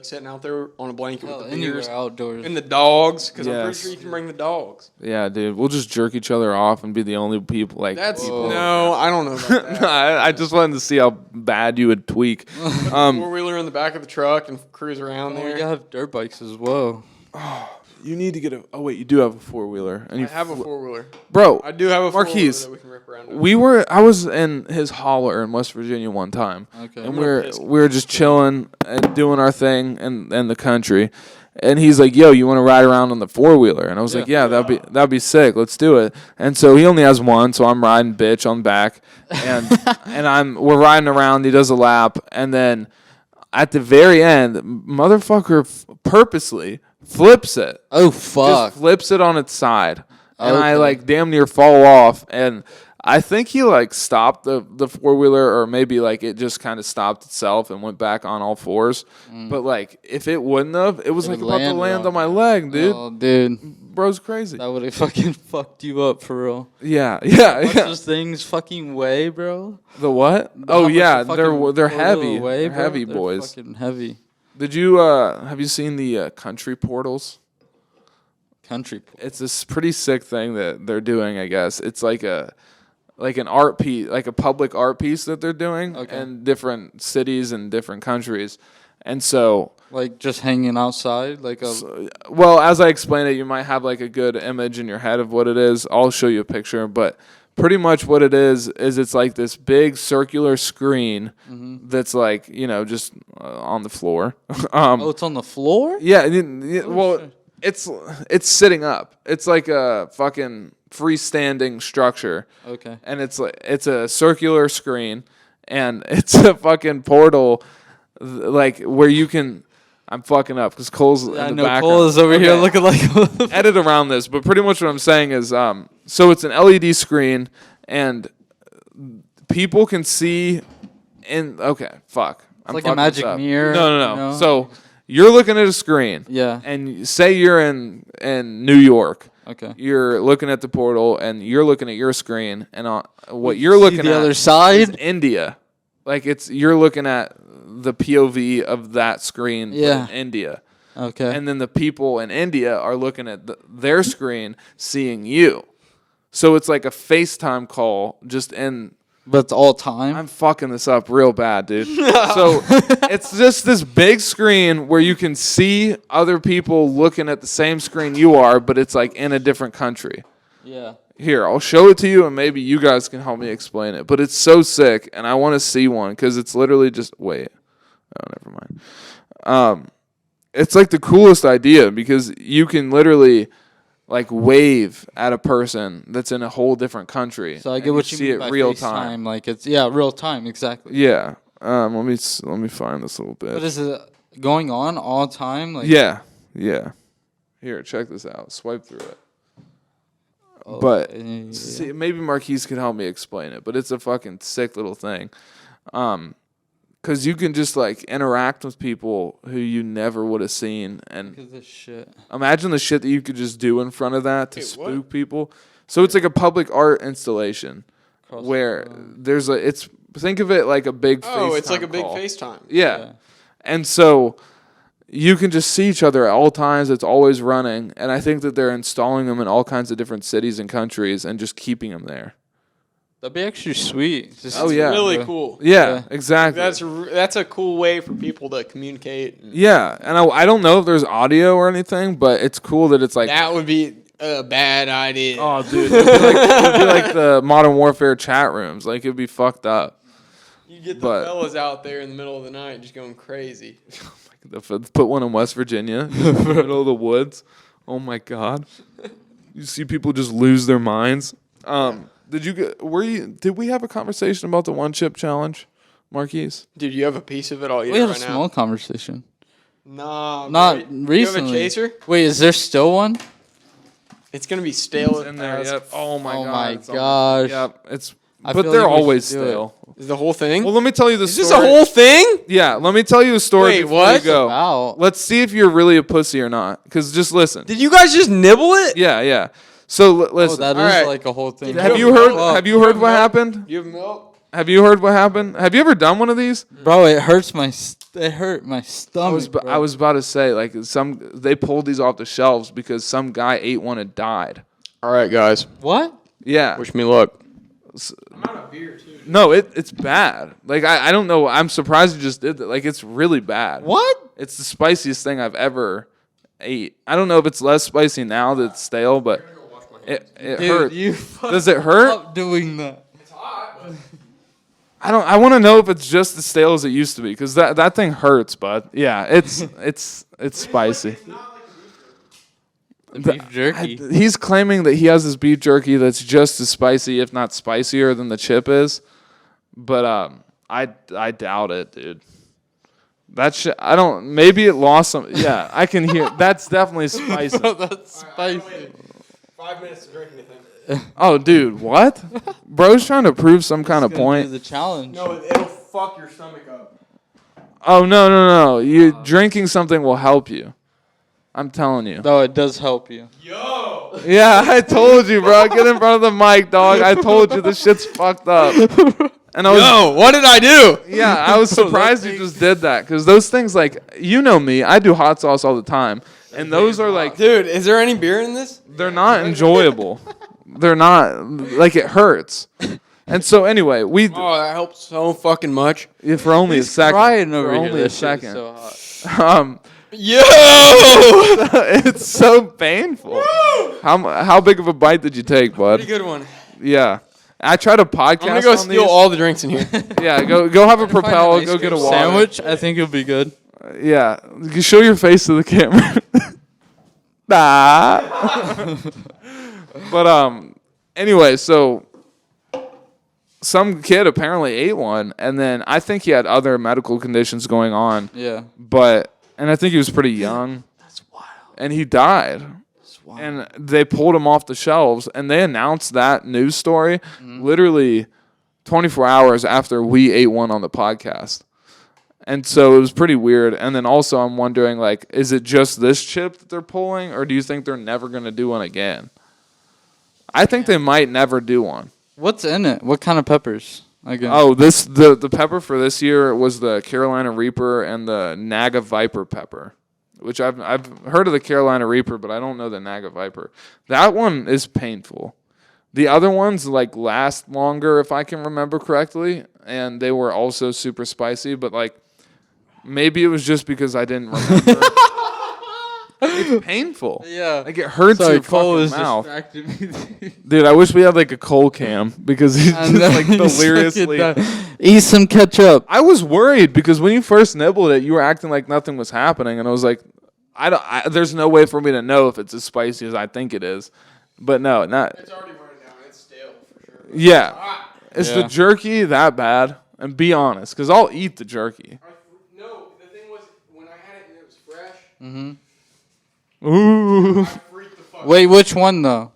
sitting out there on a blanket with the Anywhere beers outdoors. and the dogs, because I'm pretty Yes. sure you can bring the dogs. Yeah, dude. We'll just jerk each other off and be the only people That's people. no, I don't know about that. I just wanted to see how bad you would tweak. 4-wheeler in the back of the truck and cruise around We there. have dirt bikes as well. You need to get a. Oh wait, you do have a 4-wheeler, and I you have a 4-wheeler. bro. I do have a 4-wheeler Marquise, that we can rip around. I was in his hauler in West Virginia one time, Okay. and I'm we gonna were piss. we were just chilling and doing our thing in the country, and he's like, "Yo, you want to ride around on the 4-wheeler?" And I was like, "Yeah, that'd be sick. Let's do it." And so he only has one, so I'm riding bitch on back, and we're riding around. He does a lap, and then at the very end, motherfucker purposely flips it. Oh fuck! Just flips it on its side, and I Okay. like damn near fall off. And I think he like stopped the 4-wheeler, or maybe like it just kind of stopped itself and went back on all fours. But like if it wouldn't have, it was It like would about to land land on on my leg, dude. Oh, dude, Bro's crazy. that would have fucking fucked you up for real. Yeah. What's those things fucking weigh, bro? The what? How Oh much yeah, the they're fucking heavy. four-wheeler weigh, They're bro? heavy They're boys. Fucking heavy. Did you have you seen the country portals? Country. It's this pretty sick thing that they're doing, I guess. It's like an art piece, like a public art piece that they're doing in different cities and different countries. And so, Like just hanging outside, like a. well, as I explain it, you might have like a good image in your head of what it is. I'll show you a picture, but pretty much what it is it's like this big circular screen that's like, just on the floor. Oh, it's on the floor. Yeah, well, shit. it's sitting up. It's like a fucking freestanding structure. Okay. And it's a circular screen, and it's a fucking portal, like where you can. I'm fucking up because Cole's in the I know background. Cole is over here Okay. looking like. Edit around this, but pretty much what I'm saying is, so it's an LED screen, and people can see. Okay, fuck. I'm like a fucking magic this up. mirror, No. you know? So you're looking at a screen. Yeah. And say you're in New York. Okay. You're looking at the portal, and you're looking at your screen, and what you're looking the at other is side. India. Like you're looking at the POV of that screen Yeah. in India. Okay. And then the people in India are looking at their screen, seeing you. So it's like a FaceTime call just in. But it's all time. I'm fucking this up real bad, dude. So it's just this big screen where you can see other people looking at the same screen you are, but it's like in a different country. Yeah. Here, I'll show it to you, and maybe you guys can help me explain it. But it's so sick, and I want to see one because it's literally just wait. Oh, never mind. It's like the coolest idea because you can literally like wave at a person that's in a whole different country. So I get and what you see mean it by real FaceTime. time. Like it's real time exactly. Yeah. Let me find this little bit. But is it going on all the time? Like Yeah. Here, check this out. Swipe through it. But yeah. see, maybe Marquise could help me explain it. But it's a fucking sick little thing. Because you can just like interact with people who you never would have seen, and Look at this shit. imagine the shit that you could just do in front of that to Wait, spook what? people. So it's like a public art installation Across where the room. there's think of it like a big Oh, it's like a FaceTime big call. FaceTime. Yeah. And so you can just see each other at all times. It's always running. And I think that they're installing them in all kinds of different cities and countries and just keeping them there. That'd be actually sweet. Just Oh, yeah. Really cool. Yeah, Yeah. exactly. That's a cool way for people to communicate. Yeah. And I don't know if there's audio or anything, but it's cool that it's like, That would be a bad idea. oh, dude. It'd be like the Modern Warfare chat rooms. Like, it'd be fucked up. You get the but- fellas out there in the middle of the night just going crazy. Put one in West Virginia, in the middle of the woods. Oh, my God. You see people just lose their minds. Did we have a conversation about the one chip challenge, Marquise? Dude, you have a piece of it all. We had a small conversation. Nah, Not bro. recently. You have a chaser? Wait, is there still one? It's gonna be stale In there, as- yep. Oh my Oh god. my it's gosh. Yep. It's. I But feel they're like we should always do it. stale. Is the whole thing? Well, let me tell you the Is story. this a whole thing? Yeah, let me tell you a story Wait, before what? you go. Wow. Let's see if you're really a pussy or not. Because just listen. Did you guys just nibble it? Yeah. So Oh, listen. that is Alright. like a whole thing. have you you heard? Fuck. Have you heard what happened? You have milk? Have you heard what happened? Have you ever done one of these? Bro, it hurts my. It hurt my stomach. bro. I was about to say like they pulled these off the shelves because some guy ate one and died. All right, guys. What? Yeah. Wish me luck. I'm out of beer too. No, it's bad. Like I don't know. I'm surprised you just did that. Like it's really bad. What? It's the spiciest thing I've ever ate. I don't know if it's less spicy now that it's stale, but it Dude, hurts. you Does it hurt? Stop doing that. I want to know if it's just as stale as it used to be because that thing hurts, bud. Yeah, it's spicy. Beef jerky. He's claiming that he has this beef jerky that's just as spicy, if not spicier, than the chip is. But I doubt it, dude. That shit. I don't. Maybe it lost some. Yeah, I can hear. That's definitely spicy. Bro, that's spicy. 5 minutes to drink anything. Oh, dude, what? Bro's trying to prove some kind of Gonna do point. the challenge. No, it'll fuck your stomach up. Oh no! You drinking something will help you. I'm telling you. No, it does help you. Yo! Yeah, I told you, bro. Get in front of the mic, dog. I told you this shit's fucked up. And I was, Yo, what did I do? yeah, I was surprised you just did that because those things, like, you know me, I do hot sauce all the time, and those are like, Dude, is there any beer in this? they're not enjoyable. They're not like it hurts. And so anyway, Oh, that helps so fucking much. for only a second, Crying over for here. only a That shit is second. so hot. Yo! It's so painful. How big of a bite did you take, bud? Pretty good one. Yeah. I try to podcast I'm gonna go on steal these. all the drinks in here. Yeah, go have a Propel, go get a water. Sandwich, I think it'll be good. Yeah, you show your face to the camera. Nah. But anyway, so some kid apparently ate one, and then I think he had other medical conditions going on. Yeah. And I think he was pretty young. That's wild. And he died. That's wild. And they pulled him off the shelves, and they announced that news story literally 24 hours after we ate one on the podcast. And so it was pretty weird. And then also I'm wondering, like, is it just this chip that they're pulling, or do you think they're never going to do one again? I think they might never do one. What's in it? What kind of peppers? Again. Oh, the pepper for this year was the Carolina Reaper and the Naga Viper pepper, which I've heard of the Carolina Reaper, but I don't know the Naga Viper. That one is painful. The other ones like last longer, if I can remember correctly, and they were also super spicy. But like, maybe it was just because I didn't remember. It's painful. Yeah. Like it hurts Sorry, your Cole fucking is mouth. distracting me. Dude, I wish we had like a Cole cam because he's just like deliriously. Eat some ketchup. I was worried because when you first nibbled it, you were acting like nothing was happening, and I was like, there's no way for me to know if it's as spicy as I think it is. But no, not. It's already running down. It's stale for sure. Yeah, is the Yeah. jerky that bad? And be honest, because I'll eat the jerky. No, the thing was, when I had it and it was fresh, Mm-hmm. Ooh, I freaked the fuck out. Wait, which one though?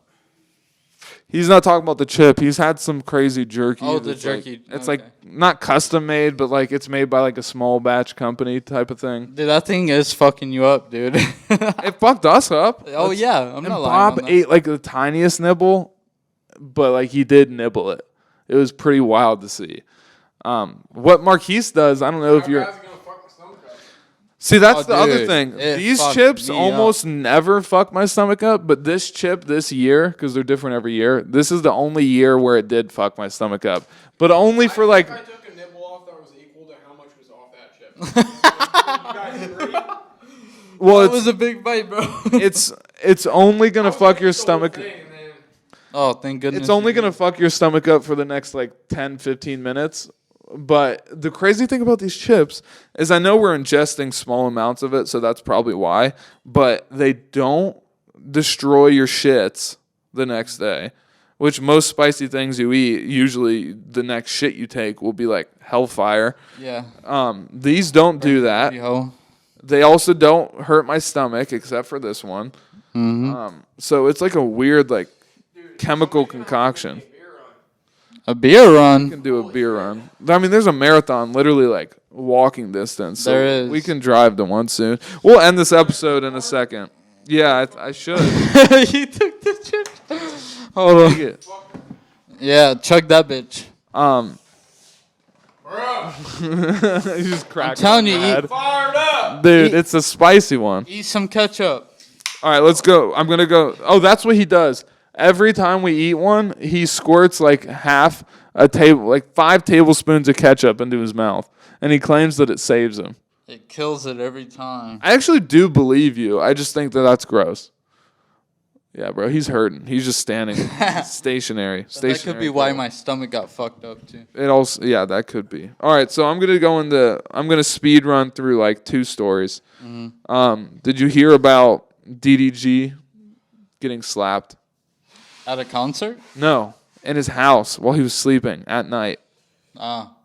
he's not talking about the chip. He's had some crazy jerky. Oh, the that's like- jerky. it's Okay. like not custom made, but like it's made by like a small batch company type of thing. Dude, that thing is fucking you up, dude. It fucked us up. Oh That's- yeah, I'm And not lying. Bob on that. ate like the tiniest nibble, but like he did nibble it. It was pretty wild to see. What Marquise does, I don't know if you're. How's it gonna fuck my stomach up? See, that's Oh, the other dude, thing. it These fucked chips me almost never fuck my stomach up, but this chip this year, because they're different every year, this is the only year where it did fuck my stomach up. But only for like. If I took a nibble off that was equal to how much was off that chip. You guys agree? Well, That was a big bite, bro. it's only gonna fuck your stomach. Oh, thank goodness. It's only you going to fuck your stomach up for the next like 10, 15 minutes. But the crazy thing about these chips is I know we're ingesting small amounts of it, so that's probably why. But they don't destroy your shits the next day, which most spicy things you eat, usually the next shit you take will be like hellfire. Yeah. These don't do that. Yo. They also don't hurt my stomach, except for this one. So it's like a weird like chemical concoction. A beer run. We can do a beer run. I mean, there's a marathon literally like walking distance. So There is. We can drive to one soon. We'll end this episode in a second. Yeah, I should. You took the chip. Hold on. Take it. Yeah, chug that bitch. You just cracked. I'm telling you, Fired up. Dude, it's a spicy one. eat some ketchup. All right, let's go. I'm gonna go. Oh, that's what he does. Every time we eat one, he squirts like half a table, like 5 tablespoons of ketchup into his mouth, and he claims that it saves him. It kills it every time. I actually do believe you. I just think that that's gross. Yeah, bro, he's hurting. He's just standing stationary. But that could be why my stomach got fucked up too. It also, yeah, that could be. All right, so I'm gonna speed run through like 2 stories. Did you hear about DDG getting slapped? At a concert? No, in his house while he was sleeping at night. Ah.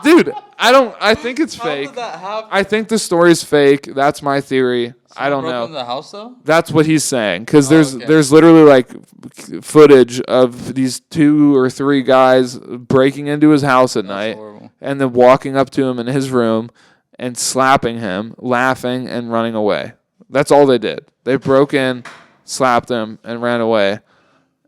Dude, I think it's fake. How did that happen? I think the story's fake. That's my theory. I don't Broke know. into the house though? That's what he's saying. Because okay. there's literally like footage of these 2 or 3 guys breaking into his house at night horrible. and then walking up to him in his room and slapping him, laughing and running away. That's all they did. They broke in, slapped him, and ran away.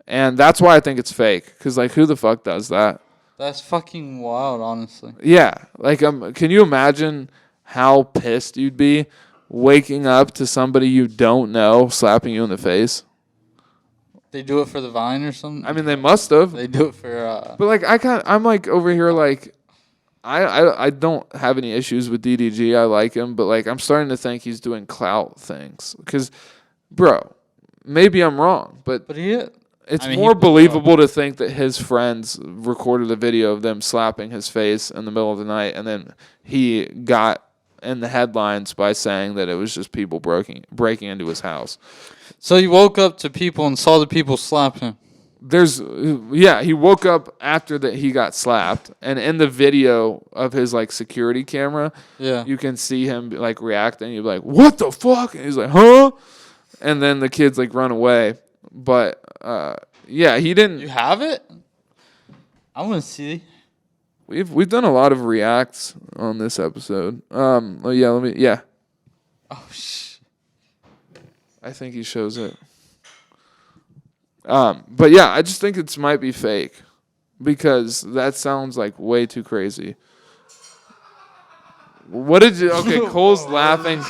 And that's why I think it's fake. Because like, who the fuck does that? That's fucking wild, honestly. Yeah. Like, can you imagine how pissed you'd be waking up to somebody you don't know slapping you in the face? They do it for the Vine or something? I mean, they must have. They do it for But like, I'm like over here like, I don't have any issues with DDG. I like him, but like, I'm starting to think he's doing clout things. Because, bro, maybe I'm wrong, but it's more believable to think that his friends recorded a video of them slapping his face in the middle of the night, and then he got in the headlines by saying that it was just people breaking into his house. So you woke up to people and saw the people slap him. He woke up after that he got slapped, and in the video of his like security camera, you can see him like reacting. You're like, "What the fuck?" And he's like, "Huh?" And then the kids like run away. But he didn't. You have it? I want to see. We've done a lot of reacts on this episode. Oh shit. I think he shows it. But yeah, I just think it might be fake because that sounds like way too crazy. What did you? Okay, Cole's laughing.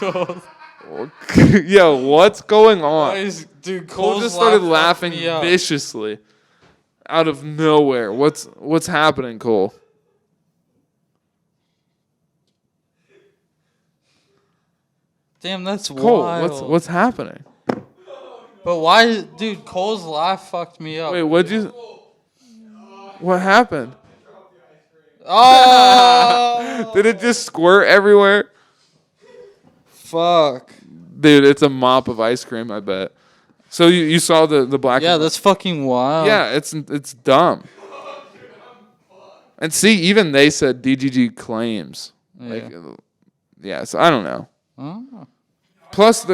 Yo, what's going on? Dude, Cole just started laughing viciously out of nowhere. What's happening, Cole? Damn, that's Cole, wild. what's happening? But why, dude? Cole's laugh fucked me up. Wait, what happened? Oh! Did it just squirt everywhere? Fuck. Dude, it's a mop of ice cream, I bet. So you saw the black. Yeah, that's fucking wild. Yeah, it's dumb. And see, even they said DGG claims. So I don't know. Oh. Plus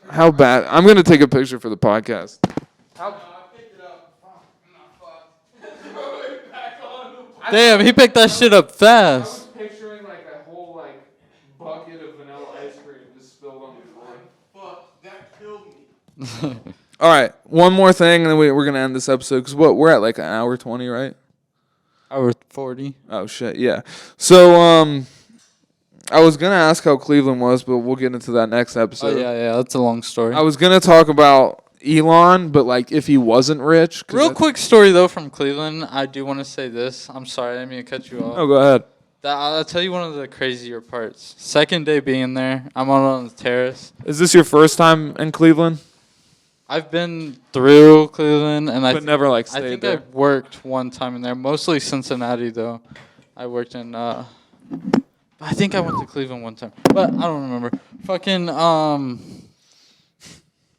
how bad? I'm gonna take a picture for the podcast. Damn, he picked that shit up fast. Picturing like a whole like bucket of vanilla ice cream just spilled on the floor. Fuck, that killed me. All right, one more thing, and then we're gonna end this episode because we're at like an hour 20, right? Hour 40. Oh shit, yeah. So I was gonna ask how Cleveland was, but we'll get into that next episode. Oh yeah, that's a long story. I was gonna talk about Elon, but like if he wasn't rich. Real quick story though from Cleveland. I do want to say this. I'm sorry, I didn't mean to cut you off. Oh, go ahead. I'll tell you one of the crazier parts. Second day being there, I'm on the terrace. Is this your first time in Cleveland? I've been through Cleveland, and But never like I stayed think there. I worked one time in there, mostly Cincinnati though. I worked in. I think I went to Cleveland one time, but I don't remember. Fucking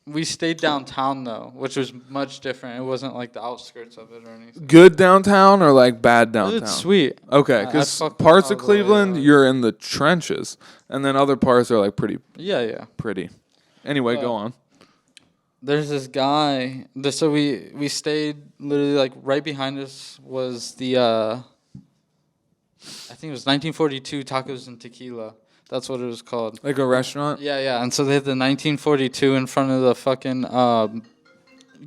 we stayed downtown though, which was much different. It wasn't like the outskirts of it or anything. Good downtown or like bad downtown? It's sweet. Okay, I because fucked parts all of the way Cleveland, around. you're in the trenches, and then other parts are like pretty Yeah. pretty. Anyway, go on. There's this guy. So we stayed literally like right behind us was the I think it was 1942 Tacos and Tequila. That's what it was called. Like a restaurant? Yeah. And so they had the 1942 in front of the fucking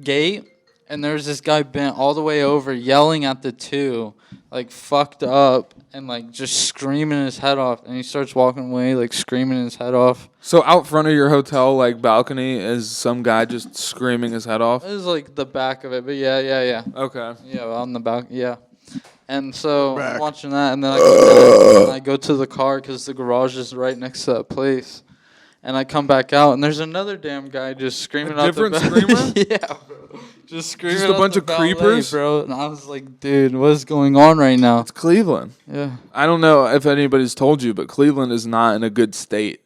gate, and there was this guy bent all the way over, yelling at the two, like fucked up, and like just screaming his head off. And he starts walking away, like screaming his head off. So out front of your hotel, like balcony, is some guy just screaming his head off? It was like the back of it, but yeah. Okay. Yeah, on the back, yeah. And so I'm Back. watching that, and then I go down, and I go to the car because the garage is right next to that place. And I come back out, and there's another damn guy just screaming out different the screamer? Yeah, bro. Just screaming Just a out bunch the of valet, creepers? bro. And I was like, dude, what's going on right now? It's Cleveland. Yeah. I don't know if anybody's told you, but Cleveland is not in a good state.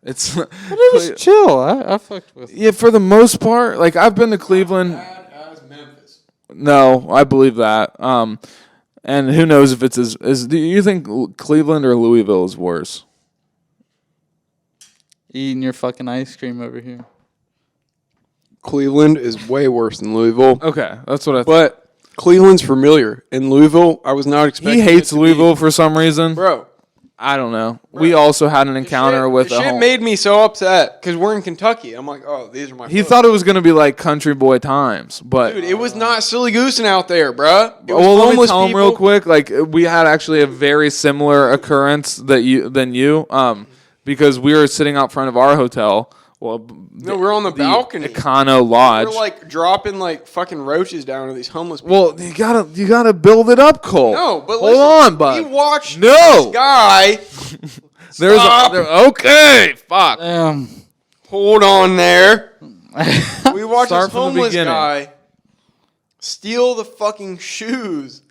It's But it was chill. I fucked with it. yeah, for the most part. Like I've been to Cleveland. Bad as Memphis. No, I believe that. And who knows if it's as do you think Cleveland or Louisville is worse? Eating your fucking ice cream over here. Cleveland is way worse than Louisville. Okay, that's what I thought. But Cleveland's familiar. In Louisville, I was not expecting He hates it to Louisville for some reason. Be, bro. I don't know. We also had an encounter with the a shit home. made me so upset because we're in Kentucky. I'm like, oh, these are my. He folks. thought it was gonna be like Country Boy Times, but Dude, it was not silly goosing out there, bruh. It was well, let me homeless tell him real people. quick. Like we had actually a very similar occurrence than you, because we were sitting out front of our hotel. Well, No, we're on the balcony. Econo Lodge. We're like dropping like fucking roaches down to these homeless people. Well, you gotta build it up, Cole. No, but hold listen, on, bud. we watched No. this guy. There's Stop. okay. Fuck. Damn. Hold on there. We watched Start this from the homeless beginning. guy steal the fucking shoes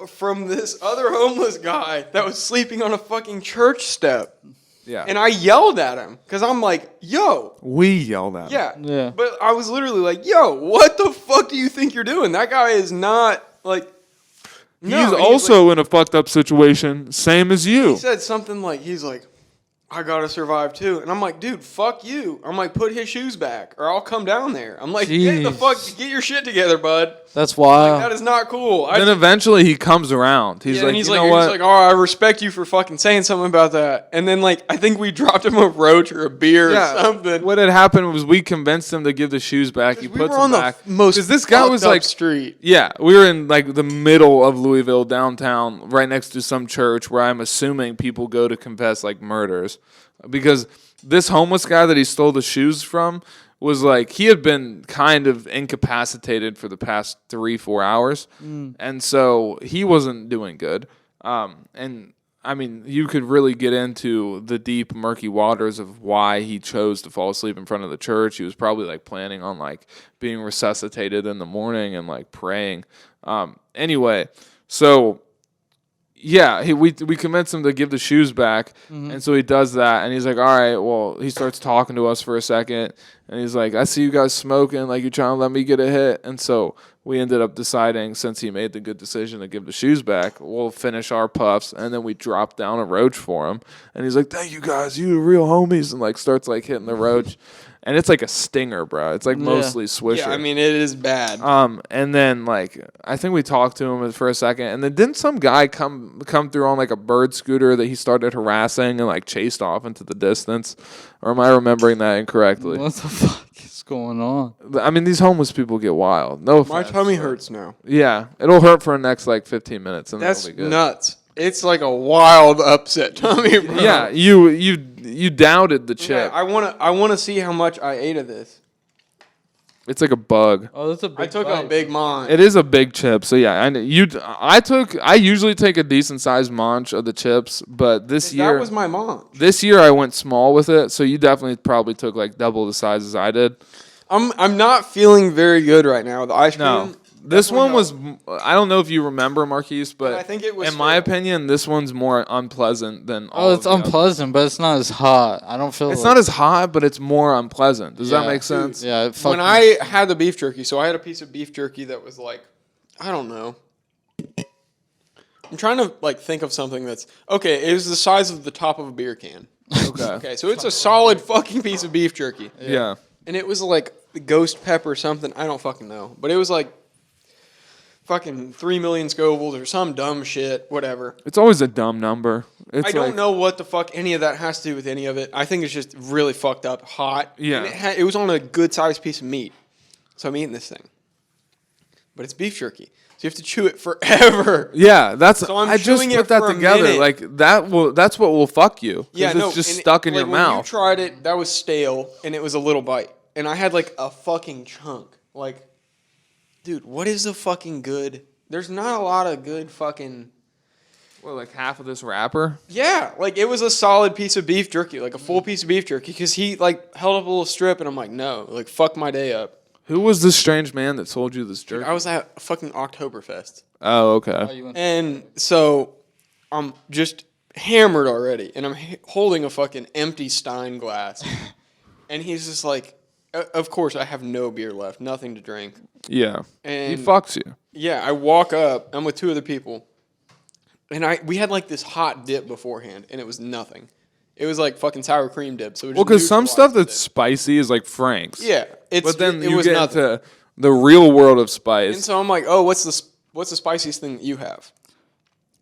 from this other homeless guy that was sleeping on a fucking church step. Yeah. And I yelled at him because I'm like, yo. We yelled at him. Yeah. Yeah. But I was literally like, yo, what the fuck do you think you're doing? That guy is not like. No, He's and also in a fucked up situation, same as you. He said something like, he's like, I gotta survive too. And I'm like, dude, fuck you. I'm like, put his shoes back or I'll come down there. I'm like, get your shit together, bud. That's wild. That is not cool. Then eventually he comes around. He's like, he's you like, know he's what? like, oh, I respect you for fucking saying something about that. And then like, I think we dropped him a roach or a beer or something. What had happened was we convinced him to give the shoes back. He We puts were them on the back. most 'Cause this guy was fucked up like, street. yeah, we were in like the middle of Louisville downtown, right next to some church where I'm assuming people go to confess like murders, because this homeless guy that he stole the shoes from was like, he had been kind of incapacitated for the past 3-4 hours, and so he wasn't doing good. And I mean, you could really get into the deep, murky waters of why he chose to fall asleep in front of the church. He was probably like planning on like being resuscitated in the morning and like praying. Anyway, so yeah, we convinced him to give the shoes back, and so he does that, and he's like, all right, well, he starts talking to us for a second, and he's like, I see you guys smoking, like you're trying to let me get a hit, and so we ended up deciding, since he made the good decision to give the shoes back, we'll finish our puffs, and then we drop down a roach for him, and he's like, thank you guys, you the real homies, and like starts like hitting the roach, and it's like a stinger, bro. It's like mostly Swisher. Yeah, I mean, it is bad. And then like I think we talked to him for a second, and then didn't some guy come through on like a bird scooter that he started harassing and like chased off into the distance? Or am I remembering that incorrectly? What the fuck is going on? I mean, these homeless people get wild. No My offense, tummy but- hurts now. Yeah, it'll hurt for the next like 15 minutes, and That's that'll be good. nuts. It's like a wild upset tummy, bro. Yeah, you doubted the chip. Yeah, I wanna see how much I ate of this. It's like a bug. Oh, that's a big I took bite. a big mon. It is a big chip, so yeah. I usually take a decent sized munch of the chips, but this year That was my mom. This year I went small with it, so you definitely probably took like double the size as I did. I'm not feeling very good right now. The ice cream. No. This Definitely one was. I don't know if you remember, Marquise, but I think it was in my stale. opinion, this one's more unpleasant than. all Oh, of it's the others. unpleasant, but it's not as hot. I don't feel. It's like, not as hot, but it's more unpleasant. Does that Yeah. make sense? Yeah, it When fucking- I had the beef jerky, so I had a piece of beef jerky that was like, I don't know. I'm trying to like think of something that's okay. It was the size of the top of a beer can. Okay. Okay, so it's a solid fucking piece of beef jerky, Yeah. and it was like the ghost pepper something. I don't fucking know, but it was like fucking 3 million Scovilles or some dumb shit, whatever. It's always a dumb number. It's I don't like, know what the fuck any of that has to do with any of it. I think it's just really fucked up, hot. Yeah. And it was on a good sized piece of meat, so I'm eating this thing, but it's beef jerky, so you have to chew it forever. Yeah, that's. So I'm I just chewing it put that for a together. minute. Like that will. That's what will fuck you. 'Cause Yeah, no, it's just and stuck in like, your when mouth. You tried it, that was stale, and it was a little bite, and I had like a fucking chunk. Like, dude, what is the fucking good? There's not a lot of good fucking. Well, like half of this wrapper. Yeah, like it was a solid piece of beef jerky, like a full piece of beef jerky, because he like held up a little strip, and I'm like, no, like fuck my day up. Who was this strange man that sold you this jerky? I was at fucking Oktoberfest, Oh, okay. Oh, you went- and so I'm just hammered already, and I'm holding a fucking empty Stein glass, and he's just like, of course I have no beer left, nothing to drink. Yeah. And He fucks you. yeah, I walk up. I'm with two other people, and we had like this hot dip beforehand, and it was nothing. It was like fucking sour cream dip. So it Well, just because some stuff neutralized that's spicy is like Frank's. it. Yeah, But then it you was get nothing. into the real world of And spice. so I'm like, oh, what's the spiciest thing that you have?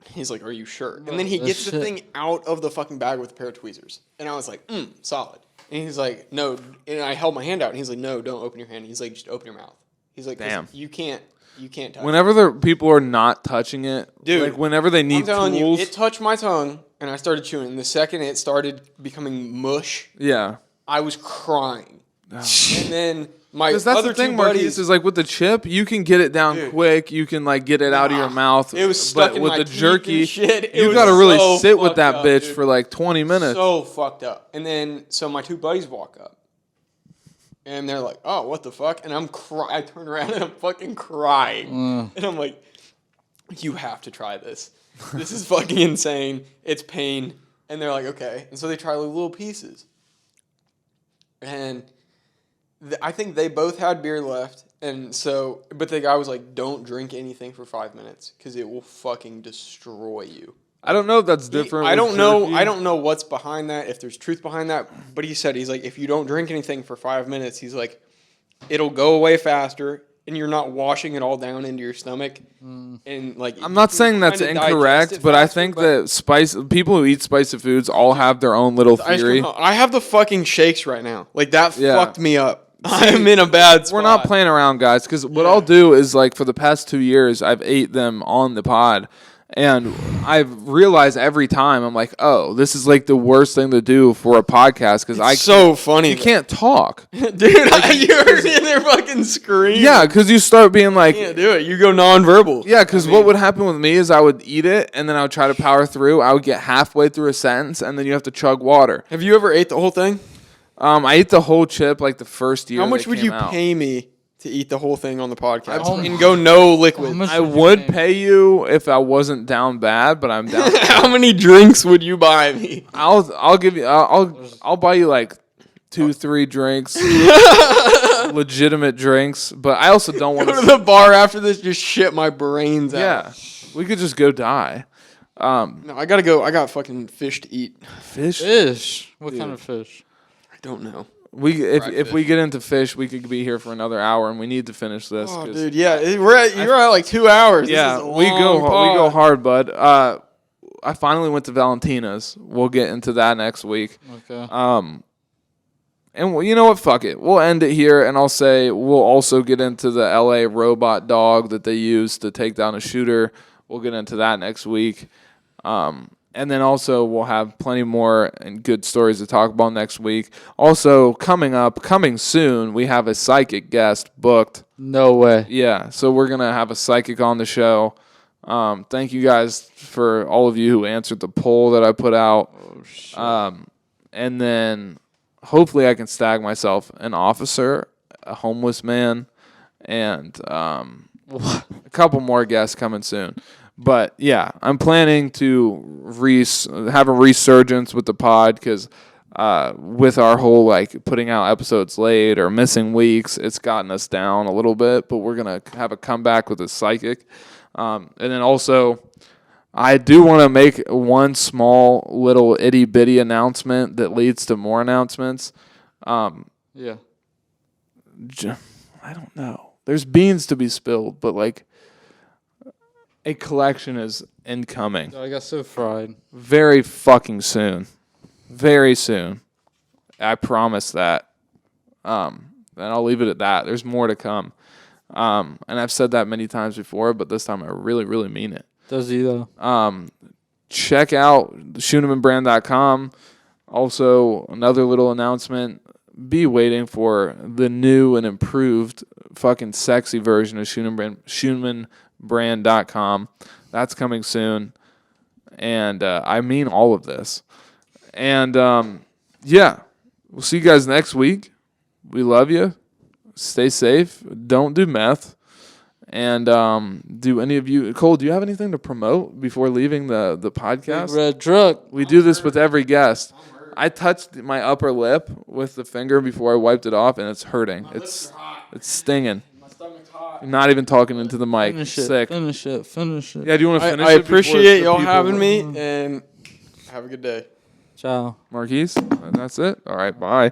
He's like, are you sure? And then he Bro, gets this the shit- thing out of the fucking bag with a pair of tweezers, and I was like, solid. And he's like, no. And I held my hand out, and he's like, no, don't open your hand. He's like, just open your mouth. He's like, 'cause Damn. you can't touch. Whenever the people are not touching it, Dude, like whenever they I'm need telling tools, you, it touched my tongue, and I started chewing. And the second it started becoming mush, yeah. I was crying. And then my Because that's other the thing, two Marquise, buddies, is like with the chip, you can get it down Dude. quick. You can like get it out of your mouth. it was stuck but in with my the teeth jerky, and shit. It you was got to really so sit with fucked that up, bitch dude. for like 20 minutes. so fucked up. And then so my two buddies walk up, and they're like, "Oh, what the fuck?" And I turn around and I'm fucking crying, and I'm like, "You have to try this. This is fucking insane. It's pain." And they're like, "Okay." And so they try like little pieces, and I think they both had beer left. And so, but the guy was like, "Don't drink anything for 5 minutes because it will fucking destroy you." I don't know if that's different. I with don't know. jerky. I don't know what's behind that. If there's truth behind that, but he's like, if you don't drink anything for 5 minutes, he's like, it'll go away faster, and you're not washing it all down into your stomach. And like, I'm not saying that's incorrect, but I think that people who eat spicy foods all have their own little theory. I have the fucking shakes right now. Like that Yeah. fucked me up. I'm in a bad spot. We're not playing around, guys, because what I'll do is like for the past 2 years, I've ate them on the pod. And I've realized every time I'm like, oh, this is like the worst thing to do for a podcast because I So funny, you can't talk. dude. You heard in there fucking scream. Yeah, because you start being like, You can't do it. You go nonverbal. yeah, because what would happen with me is I would eat it and then I would try to power through. I would get halfway through a sentence and then you have to chug water. Have you ever ate the whole thing? I ate the whole chip like the first year. How much they would came you out. pay me to eat the whole thing on the podcast Oh and go no liquid? How much I would you would pay me? pay you if I wasn't down bad, but I'm down. How many drinks would you buy me? I'll give you. I'll buy you like 2-3 drinks, legitimate drinks. But I also don't want Go to the bar after this, just shit my brains out. Yeah, we could just go die. No, I gotta go. I got fucking fish to eat. Fish. Fish. What kind of fish? I don't know. If we get into fish, we could be here for another hour, and we need to finish this. Oh, 'cause- dude, yeah, you're at like 2 hours. This Yeah, is a we go long pod. hard, bud. I finally went to Valentina's. We'll get into that next week. Okay. And you know what? Fuck it. We'll end it here, and I'll say we'll also get into the LA robot dog that they use to take down a shooter. We'll get into that next week. And then also we'll have plenty more and good stories to talk about next week. Also, coming soon, we have a psychic guest booked. No way. Yeah, so we're going to have a psychic on the show. Thank you guys for all of you who answered the poll that I put out. Oh, shit. And then hopefully I can stag myself an officer, a homeless man, and A couple more guests coming soon. But yeah, I'm planning to have a resurgence with the pod because with our whole like putting out episodes late or missing weeks, it's gotten us down a little bit. But we're gonna have a comeback with a psychic, and then also I do want to make one small little itty bitty announcement that leads to more announcements. Yeah. I don't know. There's beans to be spilled, but like a collection is incoming I got so fried. very fucking soon. Very soon. I promise that. And I'll leave it at that. There's more to come. And I've said that many times before, but this time I really, really mean it. Does he though? Check out Scheunemanbrand.com. Also, another little announcement. Be waiting for the new and improved fucking sexy version of Scheunemanbrand.com. That's coming soon. And I mean all of this. And yeah, we'll see you guys next week. We love you. Stay safe. Don't do meth. And do any of you, Cole, do you have anything to promote before leaving the podcast? Big red truck. We do this with every guest. I touched my upper lip with the finger before I wiped it off, and it's hurting. It's stinging. My stomach's hot. I'm not even talking into the mic. Finish it. Sick. Finish it. Finish it. Yeah, do you want to finish I it? before appreciate the y'all people- having me, and have a good day. Ciao. Marquise, that's it. All right, bye.